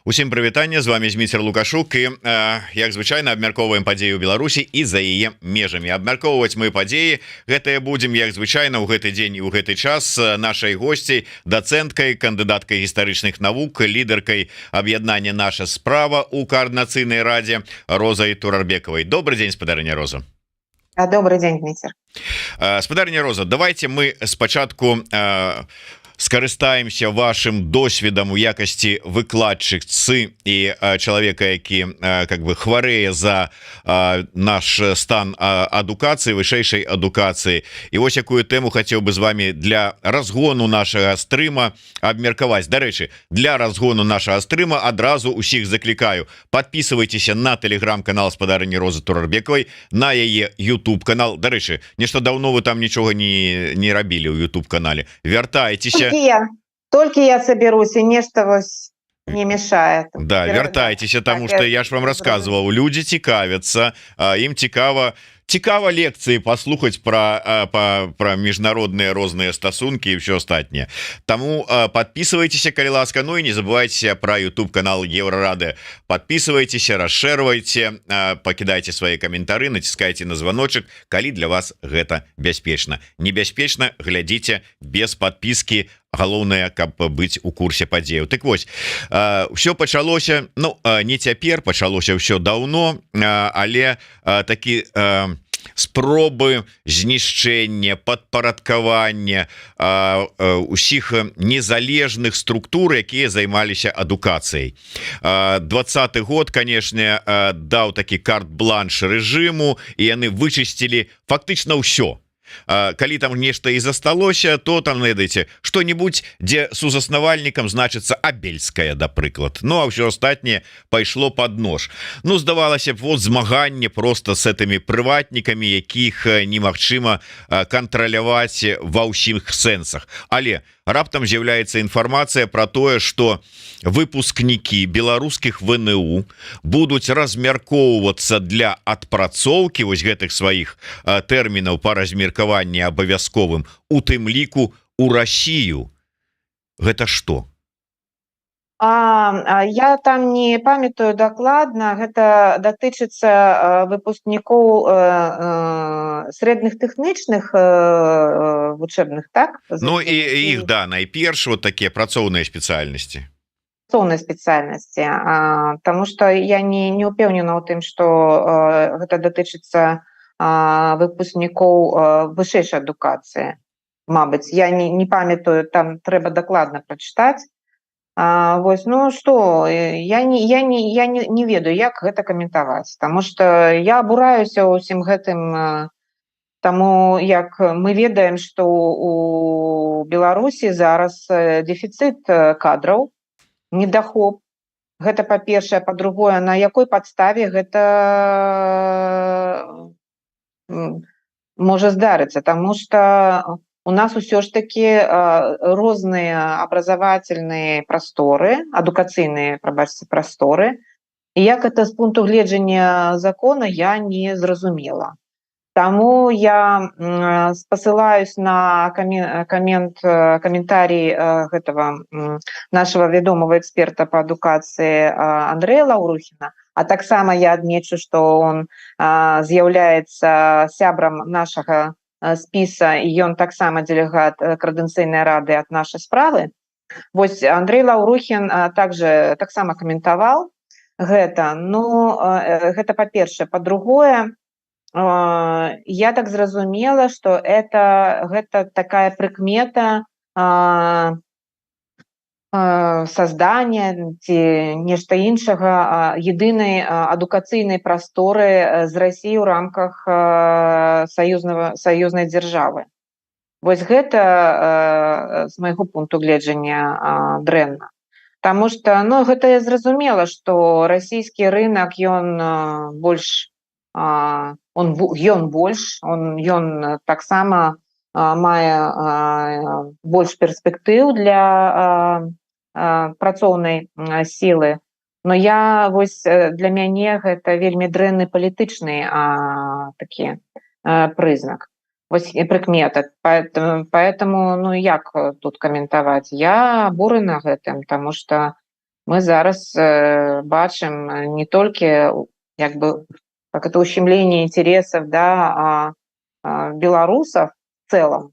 Усім прывітанне, з вами Зміцер Лукашук і як звычайна абмяркоўваем падзею Беларусі і за яе межамі. Абмяркоўваць мы падзеі гэтыя будзем як звычайна ў гэты дзень і ў гэты час нашай госцей, дацэнткай, кандыдаткай гістарычных навук, лідаркай аб'яднання наша справа у Координацыйнай радзе Розай Турарбекавай. Добрый дзень, спадарыня Роза. Добрый день, Дмитрий. Спадарыня Роза, давайте мы спачатку скарыстаемся вашим досведам у якасці выкладчыцы і чалавека, які как бы хварэе за наш стан адукацыі, вышэйшай адукацыі. І вось якую тэму хацеў бы з вами для разгону нашага стрыма абмеркаваць. Дарэчы, для разгону нашага стрыма адразу усіх заклікаю: подписывайтеся на телеграм-канал спадарыні Розы Турарбекавай, на яе YouTube канал. Дарэчы, нешта даўно вы там нічога не рабілі ў YouTube канале. Вяртайцеся. Только я соберусь, и нечто вас не мешает. Да, вертайтеся, потому что я ж вам рассказывал, люди цікавятся, им цікава лекции послухать про международные розныя стасунки и все остальное. Тому подписывайтесь, калі ласка, ну и не забывайте про YouTube канал Еврорады. Подписывайтесь, расширвайте, покидайте свои комментары, натискайте на звоночек, калі для вас гэта бяспечна. Небяспечна глядите без подписки. Галоўнае, каб быць у курсе падзеяў. Так вось, все пачалося, ну, не цяпер, пачалося ўсё даўно, але такі спробы знішчэння, падпарадкавання усіх незалежных структур, якія займаліся адукацыяй. 20-й год, канешне, даў такі карт-бланш рэжыму, і яны вычысцілі фактычна ўсё. Калі там нешта і засталося, то там, ведаеце, што-нибудь, дзе сузаснавальнікам значыцца Абельская, да прыклад. Ну, а ўсё астатняе пайшло под нож. Ну, здавалася б, вот змаганне просто с этими прыватнікамі, якіх немагчыма кантраляваць ва ўсіх сэнсах. Але раптам з'яўляецца інфармацыя про тое, што выпускнікі беларускіх ВНУ будуць размяркоўвацца для адпрацоўкі вось гэтых сваіх тэрмінаў па размеркаванні абавязковым, у тым ліку у Россию. Гэта што? Я там не памятаю дакладна, гэта датычыцца выпускнікоў срэдных тэхнічных вучэбных, так? Ну і іх, да, найперш вот такія працоўныя спецыяльнасці. Працоўныя спецыяльнасці, таму што я не ўпэўнена ў тым, што гэта датычыцца выпускнікоў вышэйшай адукацыі. Мабыць, я не памятаю, там трэба дакладна прачытаць. Вось, ну што, я не ведаю, як гэта каментаваць, таму што я абураюся ўсім гэтым, таму як мы ведаем, што у Беларусі зараз дэфіцыт кадраў, недахоп. Гэта па-першае, па-другое, на якой падставе гэта можа здарыцца, таму што у нас усё ж таки розныя абразавательныя прасторы, адукацыйныя, прабачце, прасторы. І як это з пункту гледжання закона, я не зразумела. Таму я спасылаюсь на каментарий гэтага нашего вядомого эксперта по адукацыі Андрэя Лаўрухіна, а таксама я адмечу, што он з'яўляецца сябрам нашага спіса, і ён таксама дэлегат Координацыйнай рады ад нашай справы. Вось Андрей Лаўрухін таксама каментаваў гэта. Ну, гэта па-першае. Па-другое, я так зразумела, што гэта такая прыкмета создания ці нешта іншага единой адукацыйнай прасторы з Россией ў рамках саюзнай дзяржавы. Вось гэта з майго пункту гледжання дрэнна. Таму што, ну, гэта зразумела, што расійскі рынок, ён таксама мае больш перспектыў для працоўнай сілы. Но для мяне гэта вельмі дрэнны палітычны такі прызнак. Вось прыкмета. Поэтому, ну, як тут каментаваць? Я абурена гэтым, таму што мы зараз бачым не толькі як бы как это ущемление интересов, да, белорусов в целом,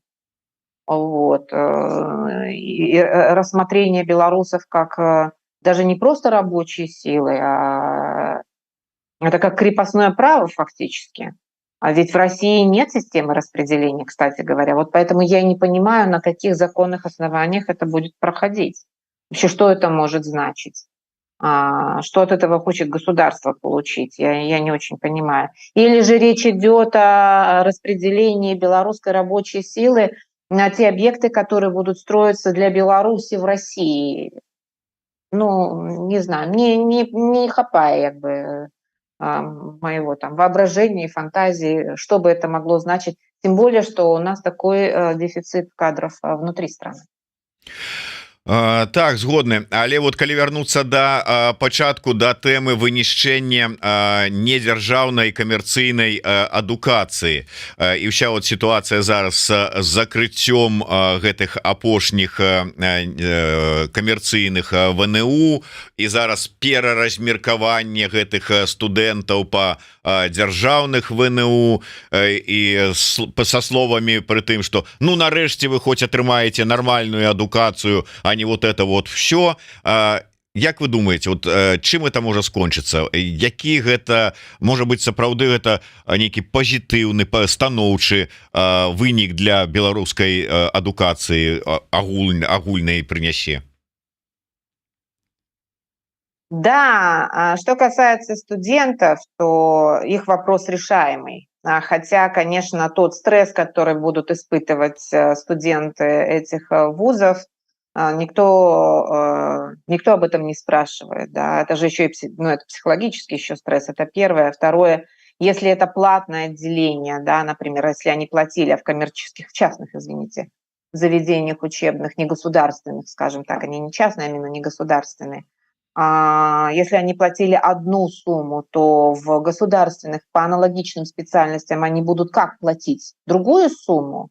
вот, и рассмотрение белорусов как даже не просто рабочей силы, а это как крепостное право фактически. А ведь в России нет системы распределения, кстати говоря. Вот поэтому я не понимаю, на каких законных основаниях это будет проходить. Вообще, что это может значить? Что от этого хочет государство получить? Я не очень понимаю. Или же речь идет о распределении белорусской рабочей силы на те объекты, которые будут строиться для Беларуси в России. Ну, не знаю, не хапае як бы моего там воображения и фантазии, что бы это могло значить. Тем более, что у нас такой дефицит кадров внутри страны. Так, згодны. Але вот калі вярнуцца да пачатку да тэмы вынішчэння недзяржаўнай камерцыйнай адукацыі і ўся вот сітуацыя зараз з закрыццём гэтых апошніх камерцыйных ВНУ і зараз пераразмеркаванне гэтых студэнтаў па дзяржаўных ВНУ і са словамі пры тым, што ну нарэшце вы хоць атрымаеце нармальную адукацыю, а не вот это вот все. Як вы думаете, вот чым это можа скончыцца? Які гэта можа быць сапраўды гэта нейкі пазітыўны станоўчы вынік для беларускай адукацыі агульнай прынясе? Да, что касается студентов, то их вопрос решаемый. Хотя, конечно, тот стресс, который будут испытывать студенты этих вузов, никто об этом не спрашивает. Да? Это же еще и это психологический еще стресс, это первое. Второе, если это платное отделение, да, например, если они платили в коммерческих, в частных, извините, заведениях учебных, негосударственных, скажем так, они не частные, а именно негосударственные, если они платили одну сумму, то в государственных по аналогичным специальностям они будут как платить? Другую сумму?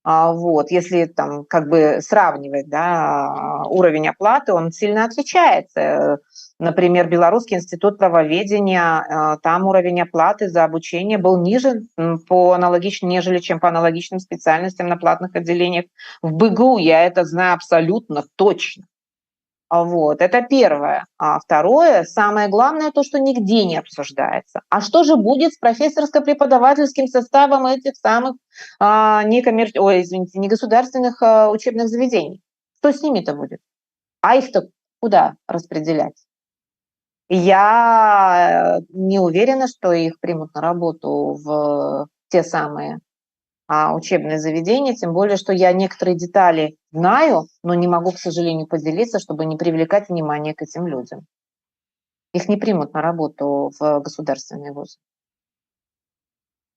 Вот, если там как бы сравнивать, да, уровень оплаты, он сильно отличается. Например, Белорусский институт правоведения, там уровень оплаты за обучение был ниже нежели чем по аналогичным специальностям на платных отделениях в БГУ. Я это знаю абсолютно точно. Вот, это первое. А второе, самое главное, то, что нигде не обсуждается. А что же будет с профессорско-преподавательским составом этих самых негосударственных учебных заведений? Что с ними-то будет? А их-то куда распределять? Я не уверена, что их примут на работу в те самые учебные заведения, тем более, что я некоторые детали знаю, но не могу, к сожалению, поделиться, чтобы не привлекать внимание к этим людям. Их не примут на работу в государственные вузы.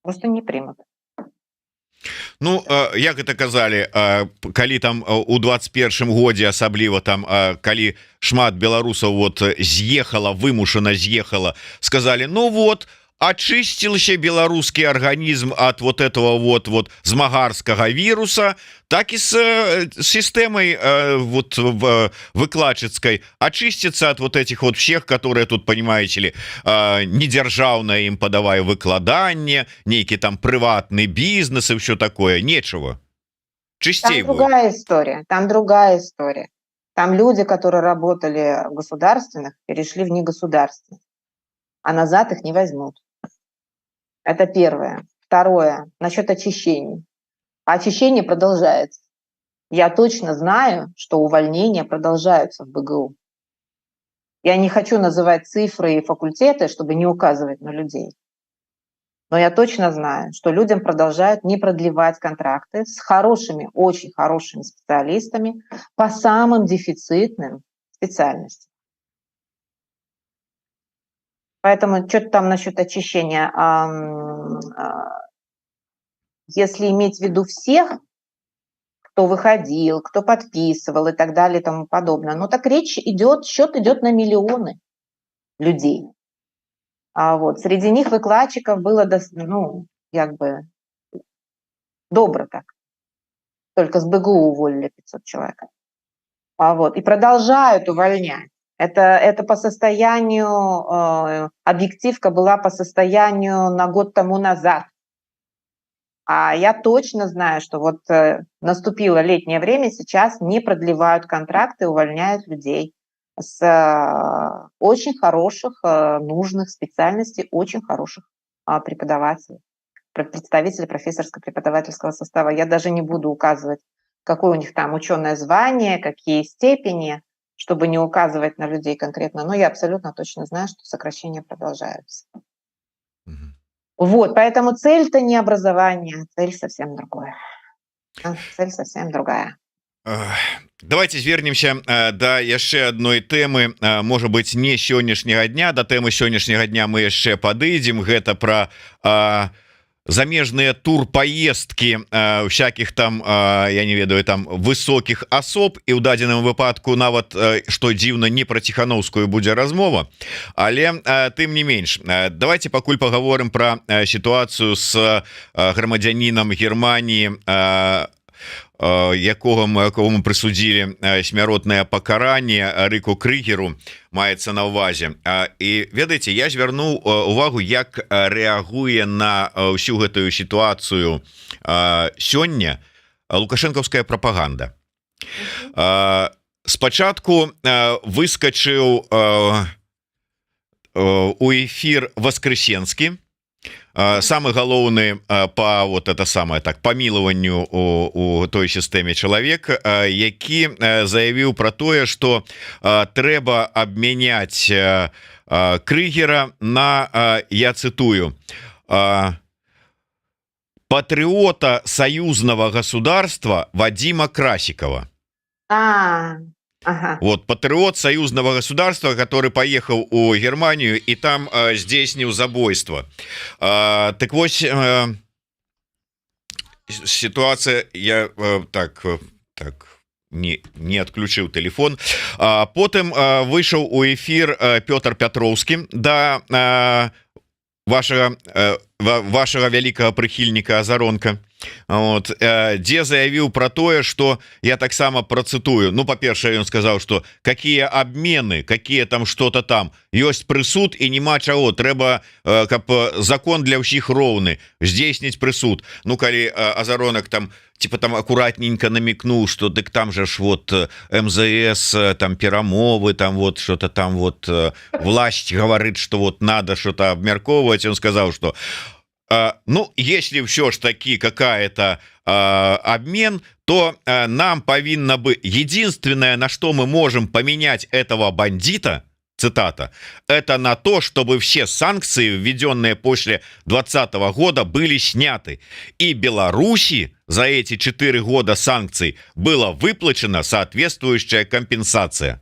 Просто не примут. Ну як это казалі, калі там у 21 годзе асабліва там калі шмат беларусаў вот з'ехала, вымушана з'ехала, сказали, ну вот очистился белорусский организм от вот этого вот змагарского вируса, так и с системой вот выкладчицкой очистится от вот этих вот всех, которые тут, понимаете ли, недержавное им подавая выкладание, некий там приватный бизнес и все такое, нечего. Чистей там другая история, там другая история. Там люди, которые работали в государственных, перешли в негосударственных, а назад их не возьмут. Это первое. Второе, насчет очищений. Очищение продолжается. Я точно знаю, что увольнения продолжаются в БГУ. Я не хочу называть цифры и факультеты, чтобы не указывать на людей. Но я точно знаю, что людям продолжают не продлевать контракты с хорошими, очень хорошими специалистами по самым дефицитным специальностям. Поэтому что-то там насчет очищения. Если иметь в виду всех, кто выходил, кто подписывал и так далее и тому подобное, ну так счет идет на миллионы людей. Вот среди них выкладчиков было, ну, как бы добро так. Только с БГУ уволили 500 человек. Вот, и продолжают увольнять. Это по состоянию, объективка была по состоянию на год тому назад. А я точно знаю, что вот наступило летнее время, сейчас не продлевают контракты, увольняют людей с очень хороших, нужных специальностей, очень хороших преподавателей, представителей профессорско-преподавательского состава. Я даже не буду указывать, какое у них там ученое звание, какие степени, чтобы не указывать на людей конкретно, но я абсолютно точно знаю, что сокращения продолжаются. Мгм. Вот, поэтому цель-то не образование, цель совсем другое. Цель совсем другая. Давайте звернемся да яшчэ одной тэмы, можа быть не сённяшняга дня, да тэмы сённяшняга дня мы яшчэ падыдзем, гэта про замежныя турпаездкі всяких там я не ведаю там высокіх асоб, і ў дадзеным выпадку нават што дзіўна не про Ціхановскую будзе размова, але тым не менш давайте пакуль паговорым про сітуацыю с грамадзянінам Германії, якому прысудзілі смяротнае пакаранне Рыку Крыгеру, маецца на ўвазе. І ведаеце, я звярнуў увагу, як рэагуе на ўсю гэтую сітуацыю сёння лукашэнкаўская прапаганда. Спачатку выскачыў у эфір Воскресенскі, самый галоўны по вот это самое так памілаванню у той сістэме чалавек, які заявіў про тое, что трэба абмяняць Крыгера на, я цитую, патрыота союзного государства Вадима Красикова. Ага. Вот патриот союзного государства, который поехал у Германию и там здзейсніў забойство. Так вот, ситуация, я так не отключил телефон. Потым вышел у эфир Петр Петровский, да, вашего великого прыхільніка Азаронка. Вот, дзе заявіў про тое, что я таксама процитую. Ну, по-першае, ён сказаў, что какие обмены, какие там что-то там ёсць прысуд і няма чаго, трэба каб закон для ўсіх роўны, здзейсніць прысуд. Ну, калі Азаронак там типа там аккуратненько намекнул, что дык там же ж вот МЗС, там перамовы, там вот что-то там вот власть говорит, что вот надо что-то обмярковывать. Он сказал, что ну, если все ж таки какая-то обмен, то нам повинно быть единственное, на что мы можем поменять этого бандита, цитата, это на то, чтобы все санкции, введенные после 2020 года, были сняты. И Беларуси за эти 4 года санкций была выплачена соответствующая компенсация.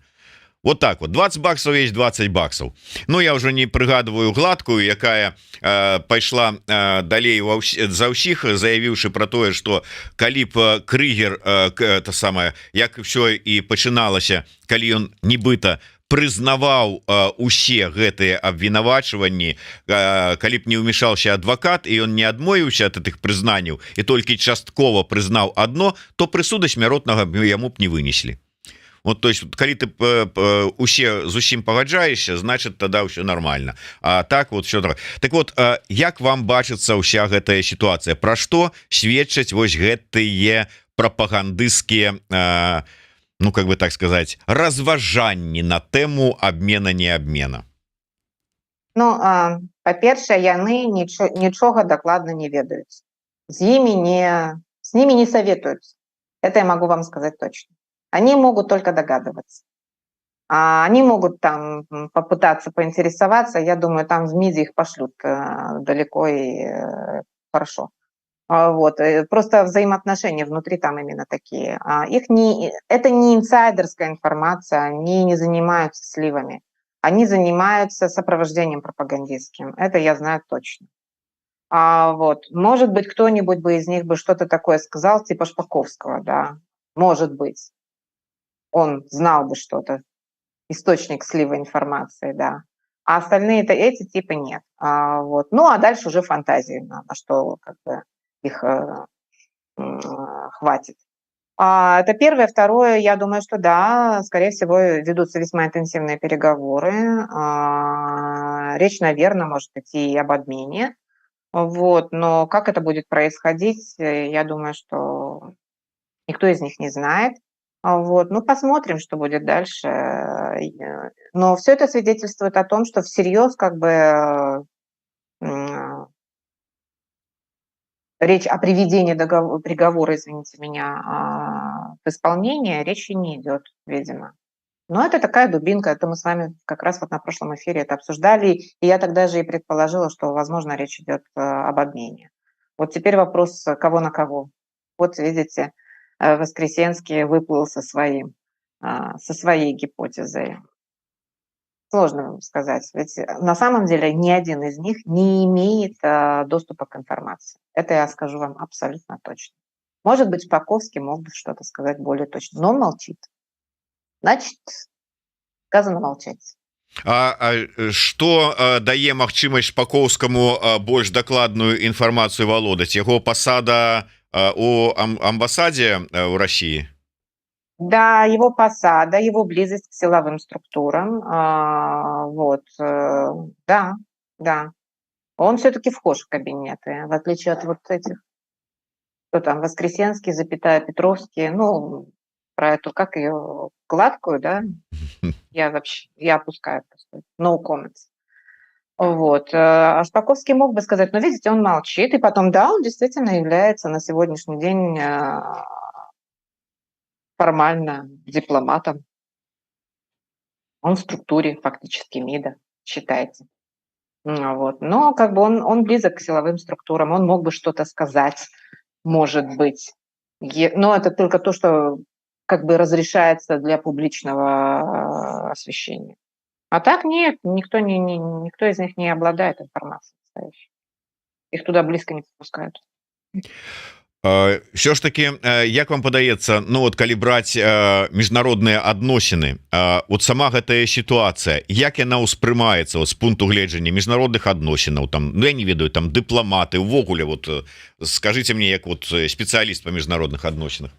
Вот так вот, 20 баксов есть 20 баксов. Ну, я уже не прыгадываю гладкую, якая пайшла далей за ўсіх, заявіўшы про тое, что калі б Крыгер, это самое, як все и пачыналася, калі ён нібыта прызнаваў усе гэтыя абвінавачванні, калі б не ўмешаўся адвакат і ён не адмовіўся ад гэтых прызнанняў і толькі часткова прызнаў одно, то прысуда смяротнага яму б не вынеслі. Вот, то есть, калі ты усе зусім пагаджаешься, значит, тогда все нормально. А так вот все. Так вот, як вам бачыцца ўся гэтая ситуация? Про что сведчаць вось гэтые пропагандысцкие, ну, как бы так сказать, разважанні на тему обмена не обмена? Ну, па-першае, яны нічога дакладна не ведаюць. С ними не советуются. Это я могу вам сказать точно. Они могут только догадываться. Они могут там попытаться поинтересоваться. Я думаю, там в МИДе их пошлют далеко и хорошо. Вот. Просто взаимоотношения внутри там именно такие. Это не инсайдерская информация, они не занимаются сливами. Они занимаются сопровождением пропагандистским. Это я знаю точно. Вот. Может быть, кто-нибудь бы из них бы что-то такое сказал, типа Шпаковского, да. Может быть. Он знал бы что-то, источник слива информации, да. А остальные-то эти типа нет. Вот. Ну, а дальше уже фантазии, на что как бы их хватит. Это первое. Второе, я думаю, что да, скорее всего, ведутся весьма интенсивные переговоры. Речь, наверное, может идти и об обмене. Вот. Но как это будет происходить, я думаю, что никто из них не знает. Вот. Ну, посмотрим, что будет дальше. Но все это свидетельствует о том, что всерьез как бы речь о приведении приговора, извините меня, в исполнение речи не идет, видимо. Но это такая дубинка, это мы с вами как раз вот на прошлом эфире это обсуждали, и я тогда же и предположила, что, возможно, речь идет об обмене. Вот теперь вопрос, кого на кого. Вот видите, Воскресенский выплыл со своей гипотезой. Сложно вам сказать, ведь на самом деле ни один из них не имеет доступа к информации. Это я скажу вам абсолютно точно. Может быть, Шпаковский мог бы что-то сказать более точно, но он молчит. Значит, сказано молчать. Што дае магчымасць Шпаковскаму больш дакладную інфармацыю валодаць яго пасада у амбасаде ў России? Да, его посада, его близость к силовым структурам, вот, да, да. Он все-таки вхож в кабинеты, в отличие от вот этих, кто там, Воскресенский, запятая, Петровский, ну, про эту, как ее, гладкую, да, я опускаю просто, no comments. Вот. А Шпаковский мог бы сказать, ну, видите, он молчит, и потом, да, он действительно является на сегодняшний день формально дипломатом. Он в структуре фактически МИДа, считайте. Вот. Но как бы он близок к силовым структурам, он мог бы что-то сказать, может быть. Но это только то, что как бы разрешается для публичного освещения. А так нет, никто из них не обладает информацией настоящей. Их туда близко не подпускают. Все ж таки, як вам падаецца, ну вот калі браць міжнародныя адносіны, вот сама гэтая сітуацыя, як яна ўспрымаецца вот, з пункту гледжання міжнародных адносінаў, там, ну я не ведаю, там дыпламаты увогуле, вот скажите мне, як вот специалист по международных адносінах.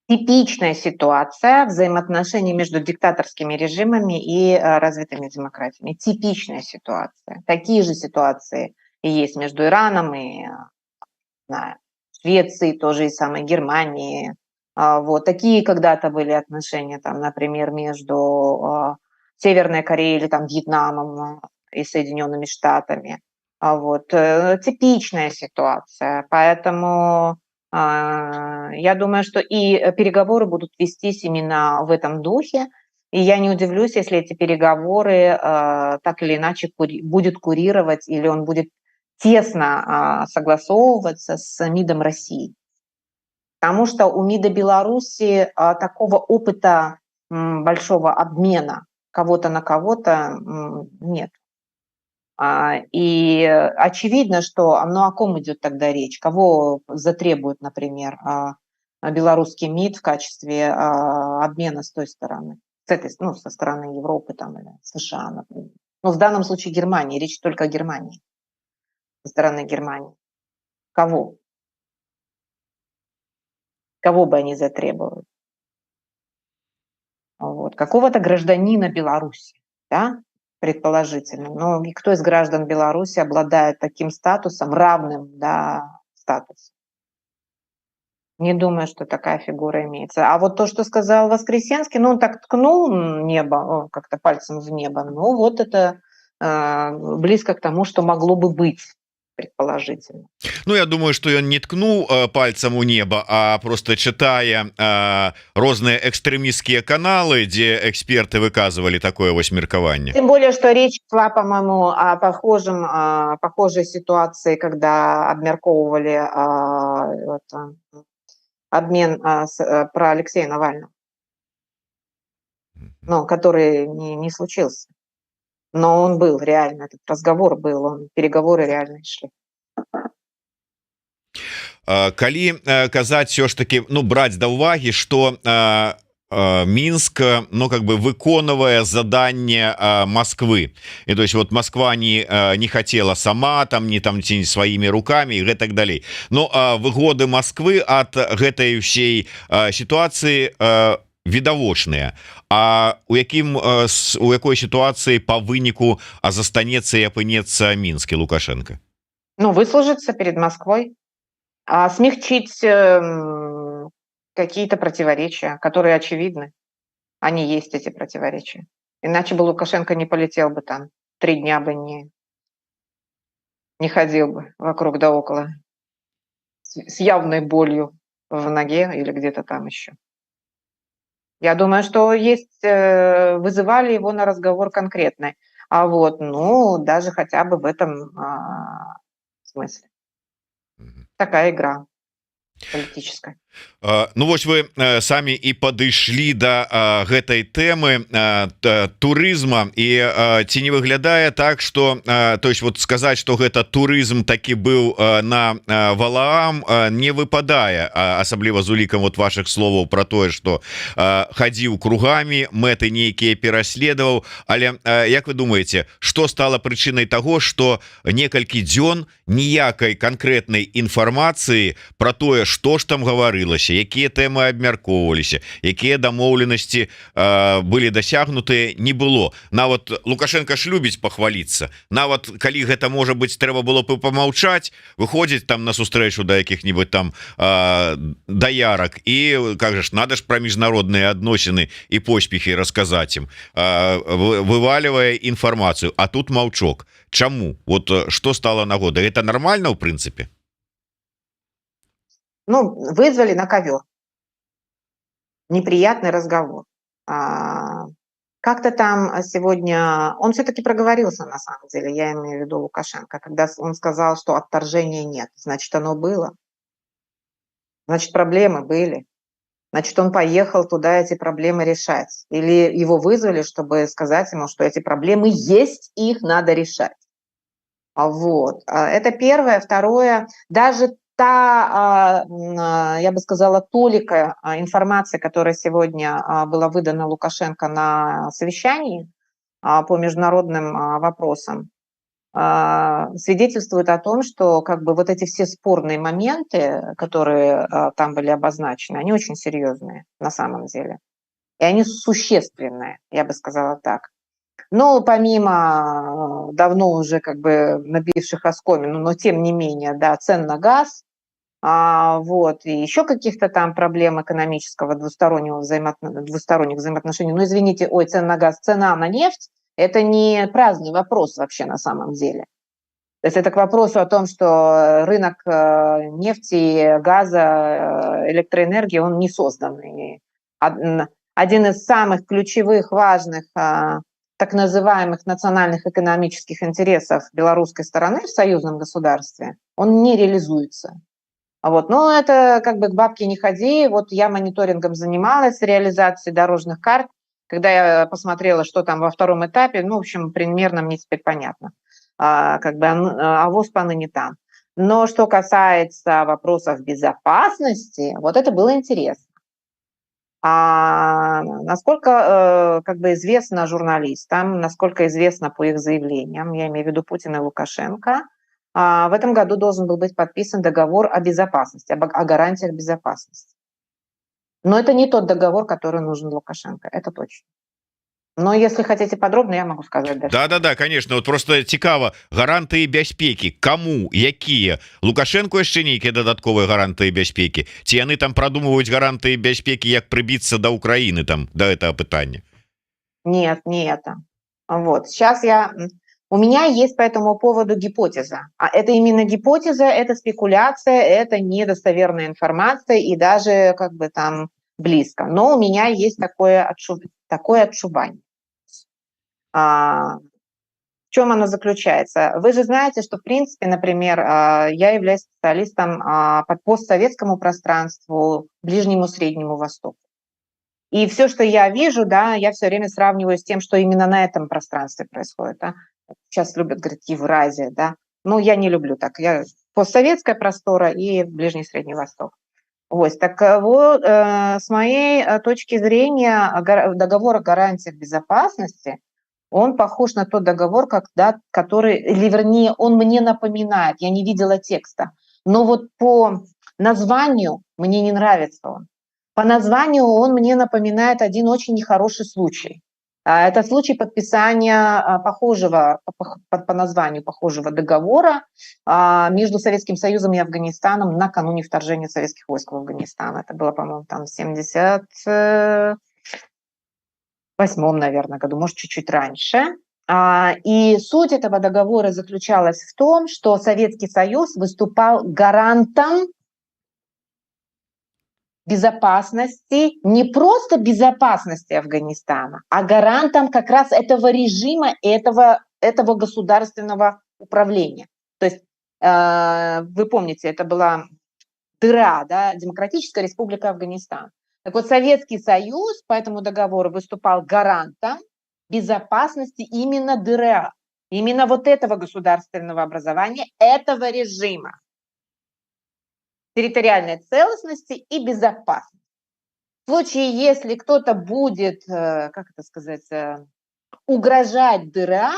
Типичная ситуация взаимоотношений между диктаторскими режимами и развитыми демократиями. Типичная ситуация. Такие же ситуации и есть между Ираном и Швеции, тоже и самой Германии. Вот такие когда-то были отношения, там, например, между Северной Кореей или там Вьетнамом и Соединенными Штатами. Вот типичная ситуация, поэтому я думаю, что и переговоры будут вестись именно в этом духе, и я не удивлюсь, если эти переговоры так или иначе будет курировать или он будет тесно согласовываться с МИДом России. Потому что у МИДа Беларуси такого опыта большого обмена кого-то на кого-то нет. И очевидно, что ну, о ком идет тогда речь, кого затребует, например, белорусский МИД в качестве обмена с той стороны, с этой, ну, со стороны Европы там, или США, например. Но в данном случае Германии, речь только о Германии. Со стороны Германии. Кого? Кого бы они затребовали? Вот. Какого-то гражданина Беларуси, да, предположительно. Но кто из граждан Беларуси обладает таким статусом, равным, да, статусу? Не думаю, что такая фигура имеется. А вот то, что сказал Воскресенский, ну, он так ткнул небо, как-то пальцем в небо, ну, вот это близко к тому, что могло бы быть. Предположительно. Ну я думаю, что ён не ткнул пальцем у неба, а просто читая розныя экстремистские каналы, где эксперты выказывали такое вось меркаванне. Тем более, что речь шла, по-моему, о похожей ситуации, когда обмерковывали обмен про Алексея Навального, ну, который не случился. Но он был реально, этот разговор был, переговоры реально шли. Калі казаць все ж таки, ну браць да ўвагі, что Минск, ну, как бы выконывая задание Москвы. И то есть вот Москва не хотела сама, там, не там своими руками и так далее. Но выгоды Москвы от гэтай всей ситуации відавочныя. А у якой ситуации по выніку застанецца и апынецца Минске Лукашенко? Ну, выслужиться перед Москвой, смягчить какие-то противоречия, которые очевидны. Они есть, эти противоречия. Иначе бы Лукашенко не полетел бы там, 3 дня бы не ходил бы вокруг да около с явной болью в ноге или где-то там еще. Я думаю, что вызывали его на разговор конкретный. Ну, даже хотя бы в этом смысле. Такая игра политическая. Ну вось вы самі і падышлі да гэтай тэмы турызма і ці не выглядае так, что то есть вот сказаць, что гэта турызм такі быў на Валаам не выпадае, асабліва з улікам вот ваших словаў про тое, что хадзіў кругами, мэты нейкія пераследаваў. Але як вы думаете, что стало прычынай того, что некалькі дзён ніякай конкретной інфармацыі про тое, что ж там гаварылася, якія тэмы абмяркоўваліся, якія дамоўленасці былі дасягнутыя, не было. Нават Лукашенко ж любіць пахваліцца. Нават калі гэта можа быць трэба было бы памаўчаць, выходзіць там на сустрэчу да якіх-нибудь там даярак і как же ж надо ж пра міжнародныя адносіны і поспехі расказаць ім, вываливая інфармацыю. А тут маўчок. Чаму? Вот что стало нагодой? Это нормально в принципе? Ну, вызвали на ковер. Неприятный разговор. Как-то там сегодня... Он все-таки проговорился, на самом деле, я имею в виду Лукашенко, когда он сказал, что отторжения нет. Значит, оно было. Значит, проблемы были. Значит, он поехал туда эти проблемы решать. Или его вызвали, чтобы сказать ему, что эти проблемы есть, и их надо решать. Это первое. Второе, даже я бы сказала, толика информации, которая сегодня была выдана Лукашенко на совещании по международным вопросам, свидетельствует о том, что как бы вот эти все спорные моменты, которые там были обозначены, они очень серьезные на самом деле. И они существенные, я бы сказала так. Но помимо давно уже как бы набивших оскомину, но тем не менее, да, цен на газ, и еще каких-то там проблем экономического двусторонних взаимоотношений. Ну, извините, цен на газ, цена на нефть – это не праздный вопрос вообще на самом деле. То есть это к вопросу о том, что рынок нефти, газа, электроэнергии, он не создан. И один из самых ключевых, важных так называемых национальных экономических интересов белорусской стороны в союзном государстве, он не реализуется. Но это как бы к бабке не ходи. Я мониторингом занималась, реализацией дорожных карт. Когда я посмотрела, что там во втором этапе, в общем, примерно мне теперь понятно. Авось поныне там. Но что касается вопросов безопасности, это было интересно. Насколько известно журналистам, насколько известно по их заявлениям, я имею в виду Путина и Лукашенко, в этом году должен был быть подписан договор о безопасности, о гарантиях безопасности. Но это не тот договор, который нужен Лукашенко, это точно. Но если хотите подробно, я могу сказать дальше. Да, конечно. Просто цікава, гарантыі бяспекі каму, якія? Лукашенко яшчэ нейкія дадатковыя гарантыі бяспекі? Ці яны там прадумваюць гарантыі бяспекі, як прыбіцца да Украіны там да этого пытання? Нет, не это. Сейчас у меня есть по этому поводу гипотеза. Это именно гипотеза, это спекуляция, это недостоверная информация и даже как бы там близко. Но у меня есть такое отшубание. В чем оно заключается? Вы же знаете, что в принципе, например, я являюсь специалистом по постсоветскому пространству, Ближнему Среднему Востоку. И все, что я вижу, да, я все время сравниваю с тем, что именно на этом пространстве происходит. Да? Сейчас любят говорить Евразия, да. Я не люблю так. Я постсоветская простора и Ближний Средний Восток. Вот, так вот, с моей точки зрения, договор о гарантиях безопасности, он похож на тот договор, который, или вернее, он мне напоминает, я не видела текста, но вот по названию мне не нравится он. По названию он мне напоминает один очень нехороший случай. Это случай подписания похожего, по названию похожего договора между Советским Союзом и Афганистаном накануне вторжения советских войск в Афганистан. Это было, по-моему, там в 78-м, наверное, году, может, чуть-чуть раньше. И суть этого договора заключалась в том, что Советский Союз выступал гарантом безопасности, не просто безопасности Афганистана, а гарантом как раз этого режима, этого государственного управления. То есть, вы помните, это была дыра, да, Демократическая Республика Афганистан. Так вот, Советский Союз по этому договору выступал гарантом безопасности именно дыра, именно вот этого государственного образования, этого режима, территориальной целостности и безопасности. В случае, если кто-то будет, как это сказать, угрожать дыра,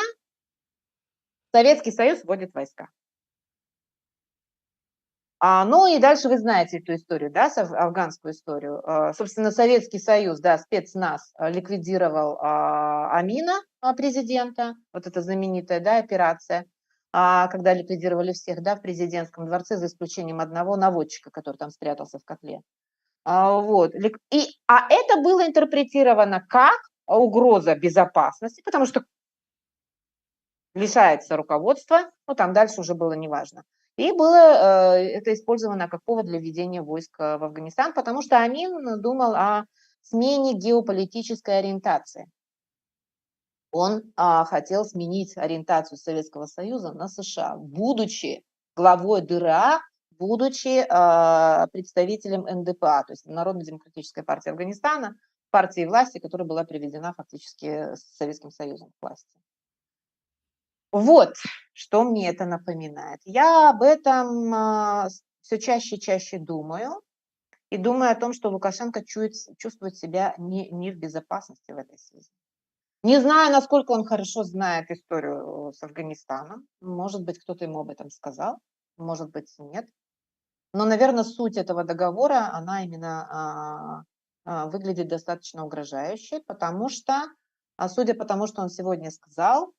Советский Союз вводит войска. Ну и дальше вы знаете эту историю, да, афганскую историю. Собственно, Советский Союз, да, спецназ ликвидировал Амина, президента, вот эта знаменитая, да, операция, когда ликвидировали всех, да, в президентском дворце, за исключением одного наводчика, который там спрятался в котле. Вот. Это было интерпретировано как угроза безопасности, потому что лишается руководства, ну там дальше уже было неважно. И было это использовано как повод для введения войск в Афганистан, потому что Амин думал о смене геополитической ориентации. Он хотел сменить ориентацию Советского Союза на США, будучи главой ДРА, будучи представителем НДПА, то есть Народно-демократической партии Афганистана, партии власти, которая была приведена фактически с Советским Союзом к власти. Вот, что мне это напоминает. Я об этом все чаще и чаще думаю, и думаю о том, что Лукашенко чувствует себя не в безопасности в этой связи. Не знаю, насколько он хорошо знает историю с Афганистаном. Может быть, кто-то ему об этом сказал, может быть, нет. Но, наверное, суть этого договора, она именно выглядит достаточно угрожающей, потому что, судя по тому, что он сегодня сказал,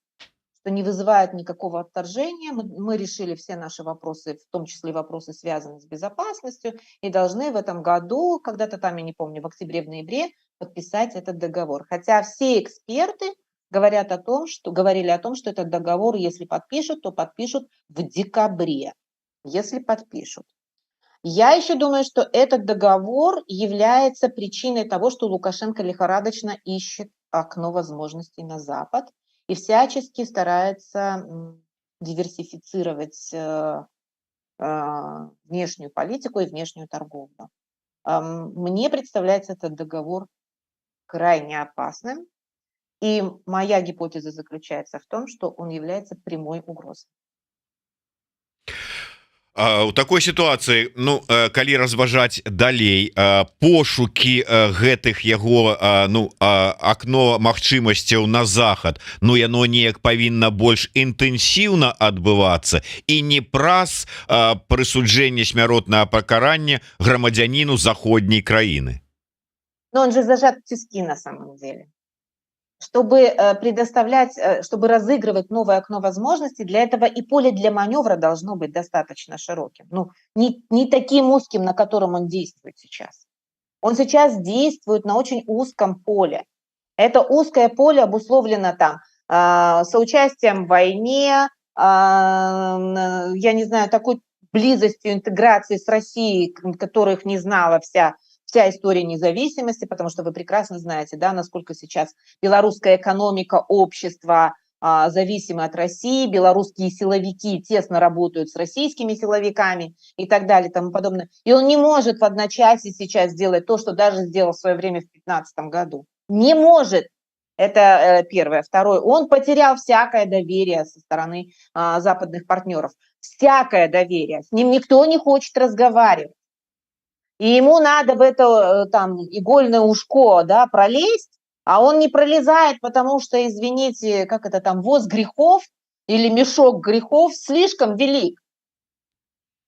что не вызывает никакого отторжения. Мы решили все наши вопросы, в том числе вопросы, связанные с безопасностью, и должны в этом году, когда-то там, я не помню, в октябре-ноябре, подписать этот договор. Хотя все эксперты говорили о том, что этот договор, если подпишут, то подпишут в декабре, если подпишут. Я еще думаю, что этот договор является причиной того, что Лукашенко лихорадочно ищет окно возможностей на Запад и всячески старается диверсифицировать внешнюю политику и внешнюю торговлю. Мне представляется этот договор крайне опасным, и моя гипотеза заключается в том, что он является прямой угрозой. У такой ситуацыі, ну калі разважаць далей пошукі гэтых яго акно магчымасцяў на захад, ну яно неяк павінна больш інтэнсіўна адбывацца і не праз прысуджэнне смяротнага пакарання грамадзяніну заходняй краіны. Но он же зажат в тиски на самом деле. Чтобы предоставлять, чтобы разыгрывать новое окно возможностей, для этого и поле для маневра должно быть достаточно широким. Ну, не таким узким, на котором он действует сейчас. Он сейчас действует на очень узком поле. Это узкое поле обусловлено там соучастием в войне, я не знаю, такой близостью интеграции с Россией, которых не знала вся история независимости, потому что вы прекрасно знаете, да, насколько сейчас белорусская экономика, общество зависимы от России, белорусские силовики тесно работают с российскими силовиками и так далее и тому подобное. И он не может в одночасье сейчас сделать то, что даже сделал в свое время в 2015 году. Не может. Это первое. Второе. Он потерял всякое доверие со стороны западных партнеров. Всякое доверие. С ним никто не хочет разговаривать. и ему надо в это там игольное ушко, да, пролезть, а он не пролезает, потому что, извините, как это там, воз грехов или мешок грехов слишком велик.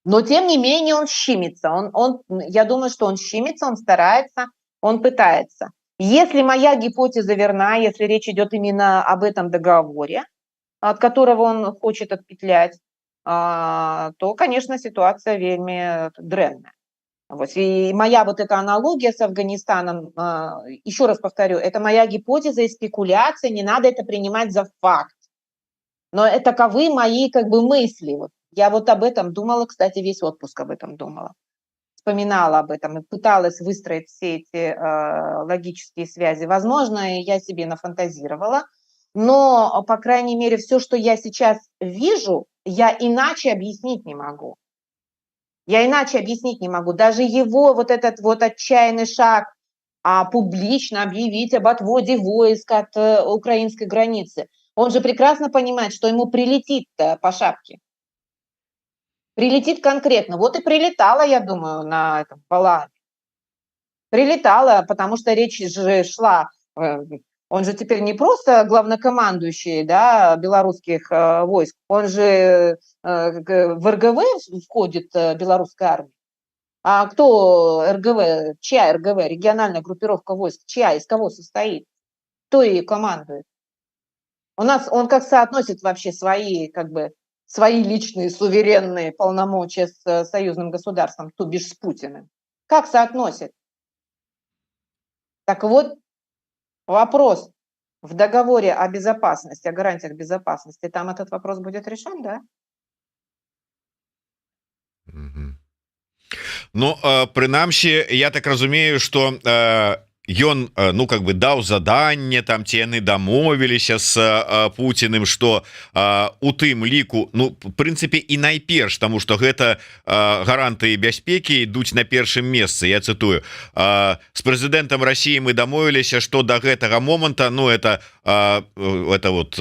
Но тем не менее он щимится, я думаю, что он щимится, он старается, он пытается. Если моя гипотеза верна, если речь идет именно об этом договоре, от которого он хочет отпетлять, то, конечно, ситуация вельми дрэнная. Вот. И моя вот эта аналогия с Афганистаном, еще раз повторю, это моя гипотеза и спекуляция, не надо это принимать за факт. Но это таковы мои как бы мысли. Вот. Я вот об этом думала, кстати, весь отпуск об этом думала. Вспоминала об этом и пыталась выстроить все эти логические связи. Возможно, я себе нафантазировала, но, по крайней мере, все, что я сейчас вижу, я иначе объяснить не могу. Я иначе объяснить не могу. Даже его вот этот вот отчаянный шаг публично объявить об отводе войск от украинской границы. Он же прекрасно понимает, что ему прилетит по шапке. Прилетит конкретно. Вот и прилетала, я думаю, на этом Паламе. Прилетала, потому что речь же шла. Он же теперь не просто главнокомандующий, да, белорусских войск, он же в РГВ входит белорусская армия. А кто РГВ? Чья РГВ? Региональная группировка войск. Чья? Из кого состоит? Кто ей командует? Он как соотносит вообще свои, как бы, свои личные суверенные полномочия с союзным государством, то бишь с Путиным? Как соотносит? Так вот, вопрос в договоре о безопасности, о гарантиях безопасности, там этот вопрос будет решен, да? Мгм. Ну прынамсі я так разумею что ён ну как бы даў заданне там ці яны дамовіліся с Путіным что у тым ліку ну в прынцыпе і найперш тому что гэта гарантыі бяспекі ідуць на першым месцы. Я цытую с прэзідэнтам России мы дамовіліся что до гэтага моманта ну это вот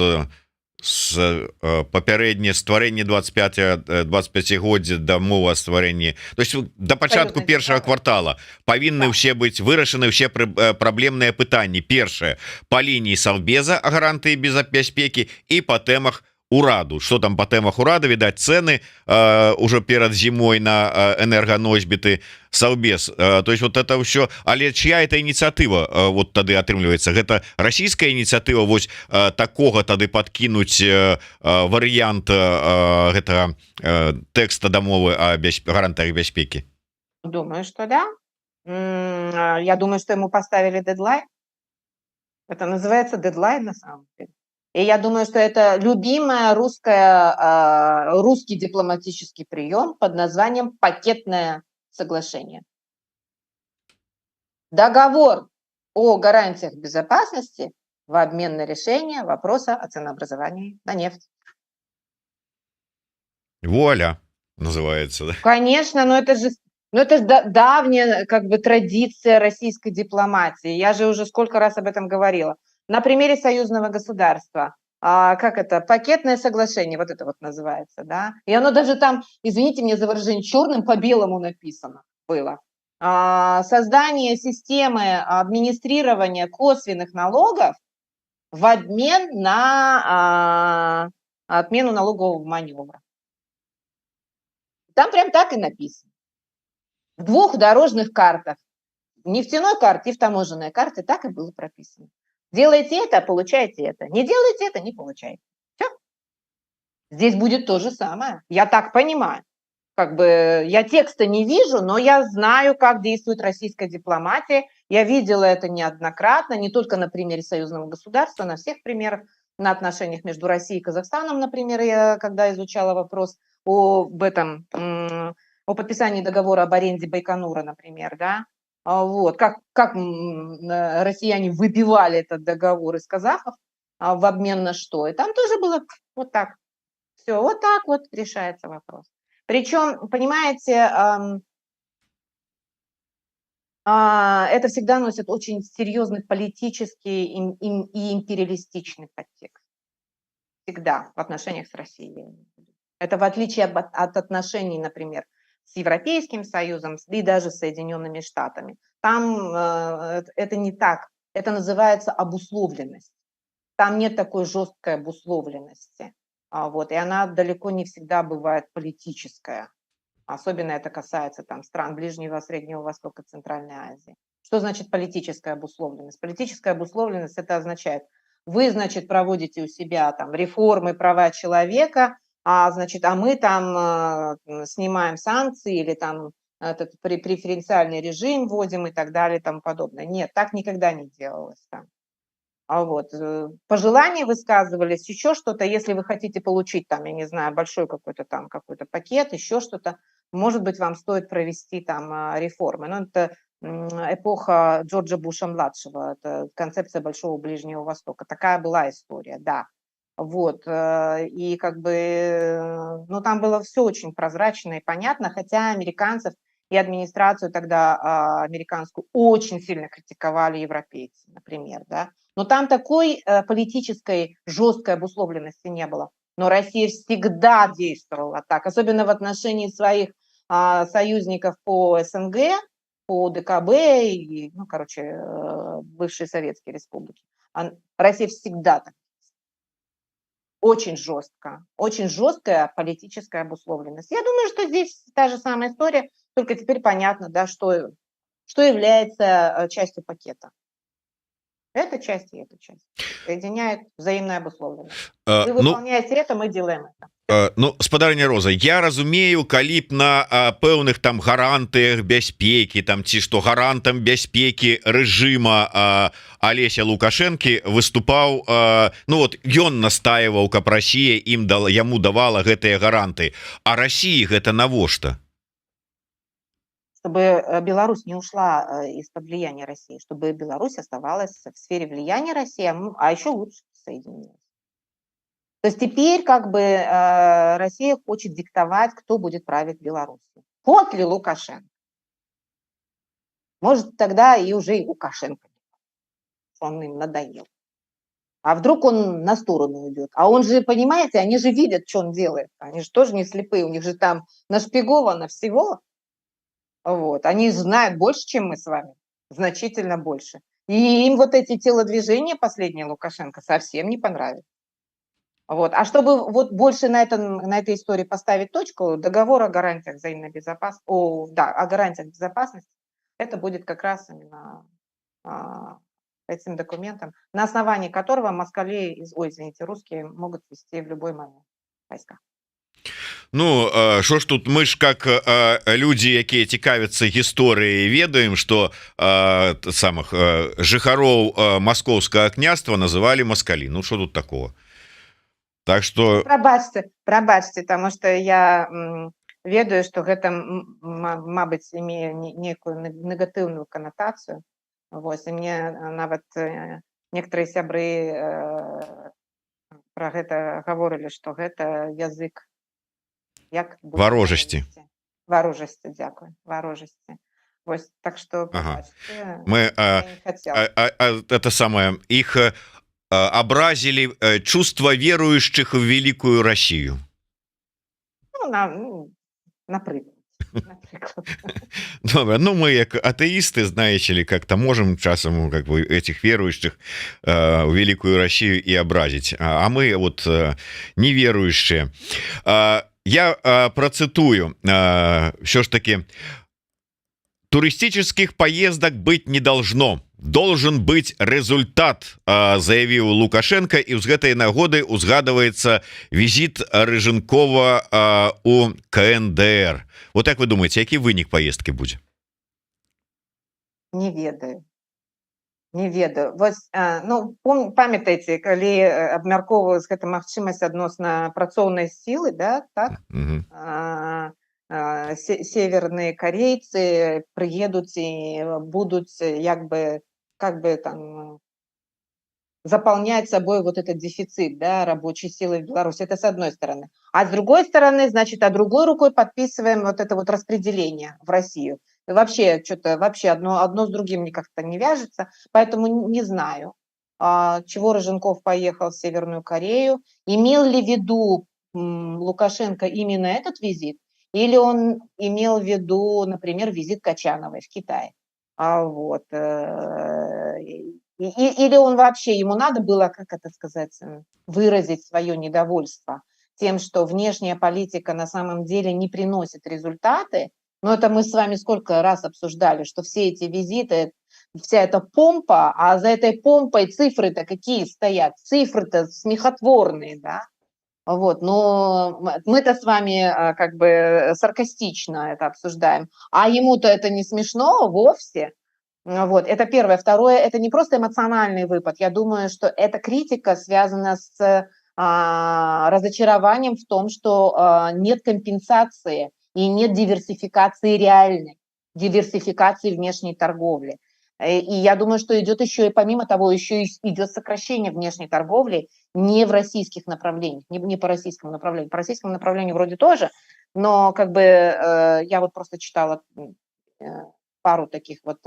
папярэдне стварэнне 25годдзя дамова стварэнні то есть до пачатку першага квартала павінны ўсе быць вырашаны ўсе праблемныя пытанні. Першае по лініі Савбеза о гарантыі безбяспекі і по тэмах ураду. Что там по тэмах урада, відаць цены уже перад зімой на энерганосьбіты Савбез. То есть вот это ўсё, але чья это ініцыятыва вот тады атрымліваецца? Гэта расійская ініцыятыва вось такога тады подкінуць варыянт гэтага тэкста дамовы о гарантыях бяспекі? Думаю, что да. Я думаю, что ему поставили дедлайн. Это называется дедлайн на самом деле. И я думаю, что это любимая русский дипломатический прием под названием пакетное соглашение. Договор о гарантиях безопасности в обмен на решение вопроса о ценообразовании на нефть. Вуаля, называется, да? Конечно, но это же давняя как бы традиция российской дипломатии. Я же уже сколько раз об этом говорила. На примере союзного государства. Как это? Пакетное соглашение, вот это вот называется, да? И оно даже там, извините меня за выражение, черным по белому написано было. Создание системы администрирования косвенных налогов в обмен на отмену налогового маневра. Там прям так и написано. В двух дорожных картах, нефтяной карте и в таможенной карте, так и было прописано. Делаете это, получаете это. Не делаете это, не получаете. Все. Здесь будет то же самое. Я так понимаю. Как бы я текста не вижу, но я знаю, как действует российская дипломатия. Я видела это неоднократно, не только на примере союзного государства, на всех примерах, на отношениях между Россией и Казахстаном, например, я когда изучала вопрос о подписании договора об аренде Байконура, например, да, вот, как россияне выбивали этот договор из казахов в обмен на что. И там тоже было вот так. Все, вот так вот решается вопрос. Причем, понимаете, это всегда носит очень серьезный политический и империалистичный подтекст. Всегда в отношениях с Россией. Это в отличие от отношений, например, с Европейским Союзом и даже с Соединенными Штатами. Там это не так. Это называется обусловленность. Там нет такой жесткой обусловленности. Вот, и она далеко не всегда бывает политическая. Особенно это касается там стран Ближнего, Среднего Востока, Центральной Азии. Что значит политическая обусловленность? Политическая обусловленность это означает, вы, значит, проводите у себя там реформы права человека, значит, а мы там снимаем санкции или там этот преференциальный режим вводим и так далее и тому подобное. Нет, так никогда не делалось там. Вот. Пожелания высказывались, еще что-то. Если вы хотите получить там, я не знаю, большой какой-то там какой-то пакет, еще что-то, может быть, вам стоит провести там реформы. Но это эпоха Джорджа Буша-младшего, это концепция Большого Ближнего Востока. Такая была история, да. Вот, и как бы, ну, там было все очень прозрачно и понятно, хотя американцев и администрацию тогда американскую очень сильно критиковали европейцы, например, да. Но там такой политической жесткой обусловленности не было. Но Россия всегда действовала так, особенно в отношении своих союзников по СНГ, по ДКБ и, ну, короче, бывшие советские республики. Россия всегда так. Очень жестко, очень жесткая политическая обусловленность. Я думаю, что здесь та же самая история, только теперь понятно, да, что является частью пакета. Эта часть и эта часть. Соединяет взаимная обусловленность. Вы Ну, выполняете это, мы делаем это. ну, спадарня Роза, я разумею, калі б на пэўных там гарантыях бяспекі там ці што гарантам бяспекі рэжыма Алеся Лукашэнкі выступаў, ну вот ён настаиваў, каб Расія яму давала гэтыя гаранты, а Расіі гэта навошта? Чтобы Беларусь не ушла из-под влияния России, чтобы Беларусь оставалась в сфере влияния России, а еще лучше соединилась. То есть теперь как бы Россия хочет диктовать, кто будет править Беларусью. Кот ли Лукашенко? Может, тогда и уже и Лукашенко. Он им надоел. А вдруг он на сторону уйдет? А он же, понимаете, они же видят, что он делает. Они же тоже не слепые, у них же там нашпиговано всего. Вот. Они знают больше, чем мы с вами. Значительно больше. И им вот эти телодвижения последние Лукашенко совсем не понравились. Вот. А чтобы вот больше на этой истории поставить точку, договор о гарантиях взаимной безопасности, о гарантиях безопасности, это будет как раз именно этим документом, на основании которого русские могут ввести в любой момент войска. Ну що ж тут, мы ж как люди, якія цікавяцца гісторыяй, ведаем, что самых жыхароў маскоўскага княства называли москалі. Ну что тут такого? Так что прабачце, потому что я ведаю, что гэта мабыць имее некую негатыўную канатацыю. Вот, и мне нават некоторые сябры про гэта гаворылі, что гэта язык варожасці. Дзякую, варожасці. Вось, так что мы это самое их образили чувство верующих в великую Россию. Например. Добре, ну мы як атеисты, знаете ли, как-то можем часом как бы этих верующих в великую Россию и образить, а мы вот неверующие. Я процитую все ж таки: туристических поездок быть не должно, должен быть результат, заявіў Лукашенко, і з гэтай нагоды узгадывается визит Рыженкова у КНДР. Вот як вы думаете, які вынік поездки будзе? Не ведаю. Вось, ну, памятаеце, калі абмяркоўвалась гэта магчымасць адносна працоўнай сілы, да, так? Северные корейцы приедут и будут как бы там заполнять собой вот этот дефицит, да, рабочей силы в Беларуси. Это с одной стороны. А с другой стороны, значит, другой рукой подписываем вот это вот распределение в Россию. И вообще что-то одно с другим как-то не вяжется, поэтому не знаю, чего Рыженков поехал в Северную Корею. Имел ли в виду Лукашенко именно этот визит? Или он имел в виду, например, визит Качановой в Китай. Вот. Или он вообще, ему надо было, как это сказать, выразить свое недовольство тем, что внешняя политика на самом деле не приносит результаты. Но это мы с вами сколько раз обсуждали, что все эти визиты, вся эта помпа, а за этой помпой цифры-то какие стоят? Цифры-то смехотворные, да? Вот, но мы-то с вами как бы саркастично это обсуждаем, а ему-то это не смешно вовсе. Вот, это первое. Второе, это не просто эмоциональный выпад. Я думаю, что эта критика связана с разочарованием в том, что нет компенсации и нет диверсификации реальной, диверсификации внешней торговли. И я думаю, что идет еще и помимо того, еще и идет сокращение внешней торговли не в российских направлениях, не по российскому направлению. По российскому направлению вроде тоже, но как бы я вот просто читала пару таких вот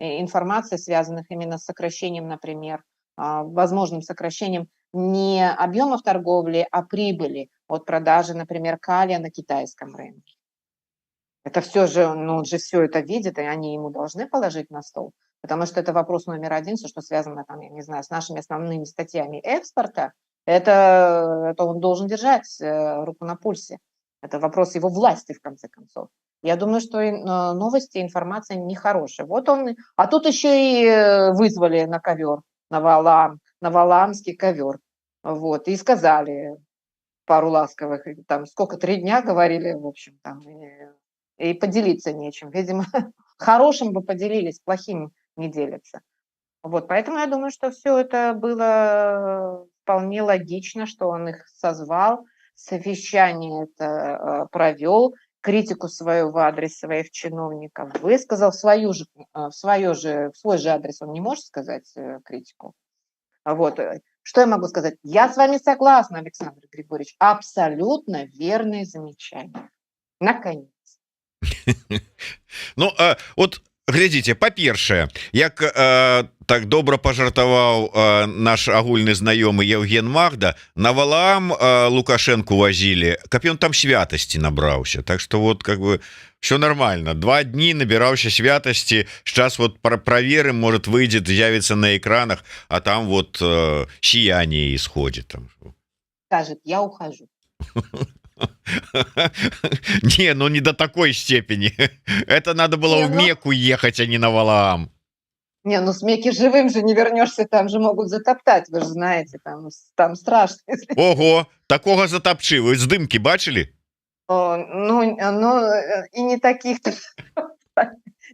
информаций, связанных именно с сокращением, например, возможным сокращением не объемов торговли, а прибыли от продажи, например, калия на китайском рынке. Это все же, ну, он же все это видит, и они ему должны положить на стол, потому что это вопрос номер один, все, что связано, там, я не знаю, с нашими основными статьями экспорта, это он должен держать руку на пульсе. Это вопрос его власти, в конце концов. Я думаю, что новости, информация нехорошая. Вот он, а тут еще и вызвали на ковер, на валаамский ковер. Вот, и сказали пару ласковых, там, сколько, 3 дня говорили, в общем, там, и поделиться нечем. Видимо, хорошим бы поделились, плохим не делятся. Вот, поэтому я думаю, что все это было вполне логично, что он их созвал, совещание это провел, критику свою в адрес своих чиновников высказал, в свой же адрес он не может сказать критику. Вот. Что я могу сказать? Я с вами согласна, Александр Григорьевич. Абсолютно верные замечания. Наконец. Ну от глядзіце, па-першае, як так добра пажартаваў наш агульны знаёмы Евген Магда, на Валаам Лукашенко вазілі, каб ён там святасці набраўся. Так что вот как бы все нормально. 2 дні набіраўся святасці, сейчас вот проверим, может выйдет, з'явится на экранах, а там вот сияние исходит там. Скажет, я ухожу. Не, ну не до такой степени. Это надо было в Мекку ехать, а не на Валаам. Не, ну с Мекки живым же не вернешься, там же могут затоптать, вы же знаете, там страшно. Ого, такого затопчи, вы здымки бачили? Ну, и не таких-то,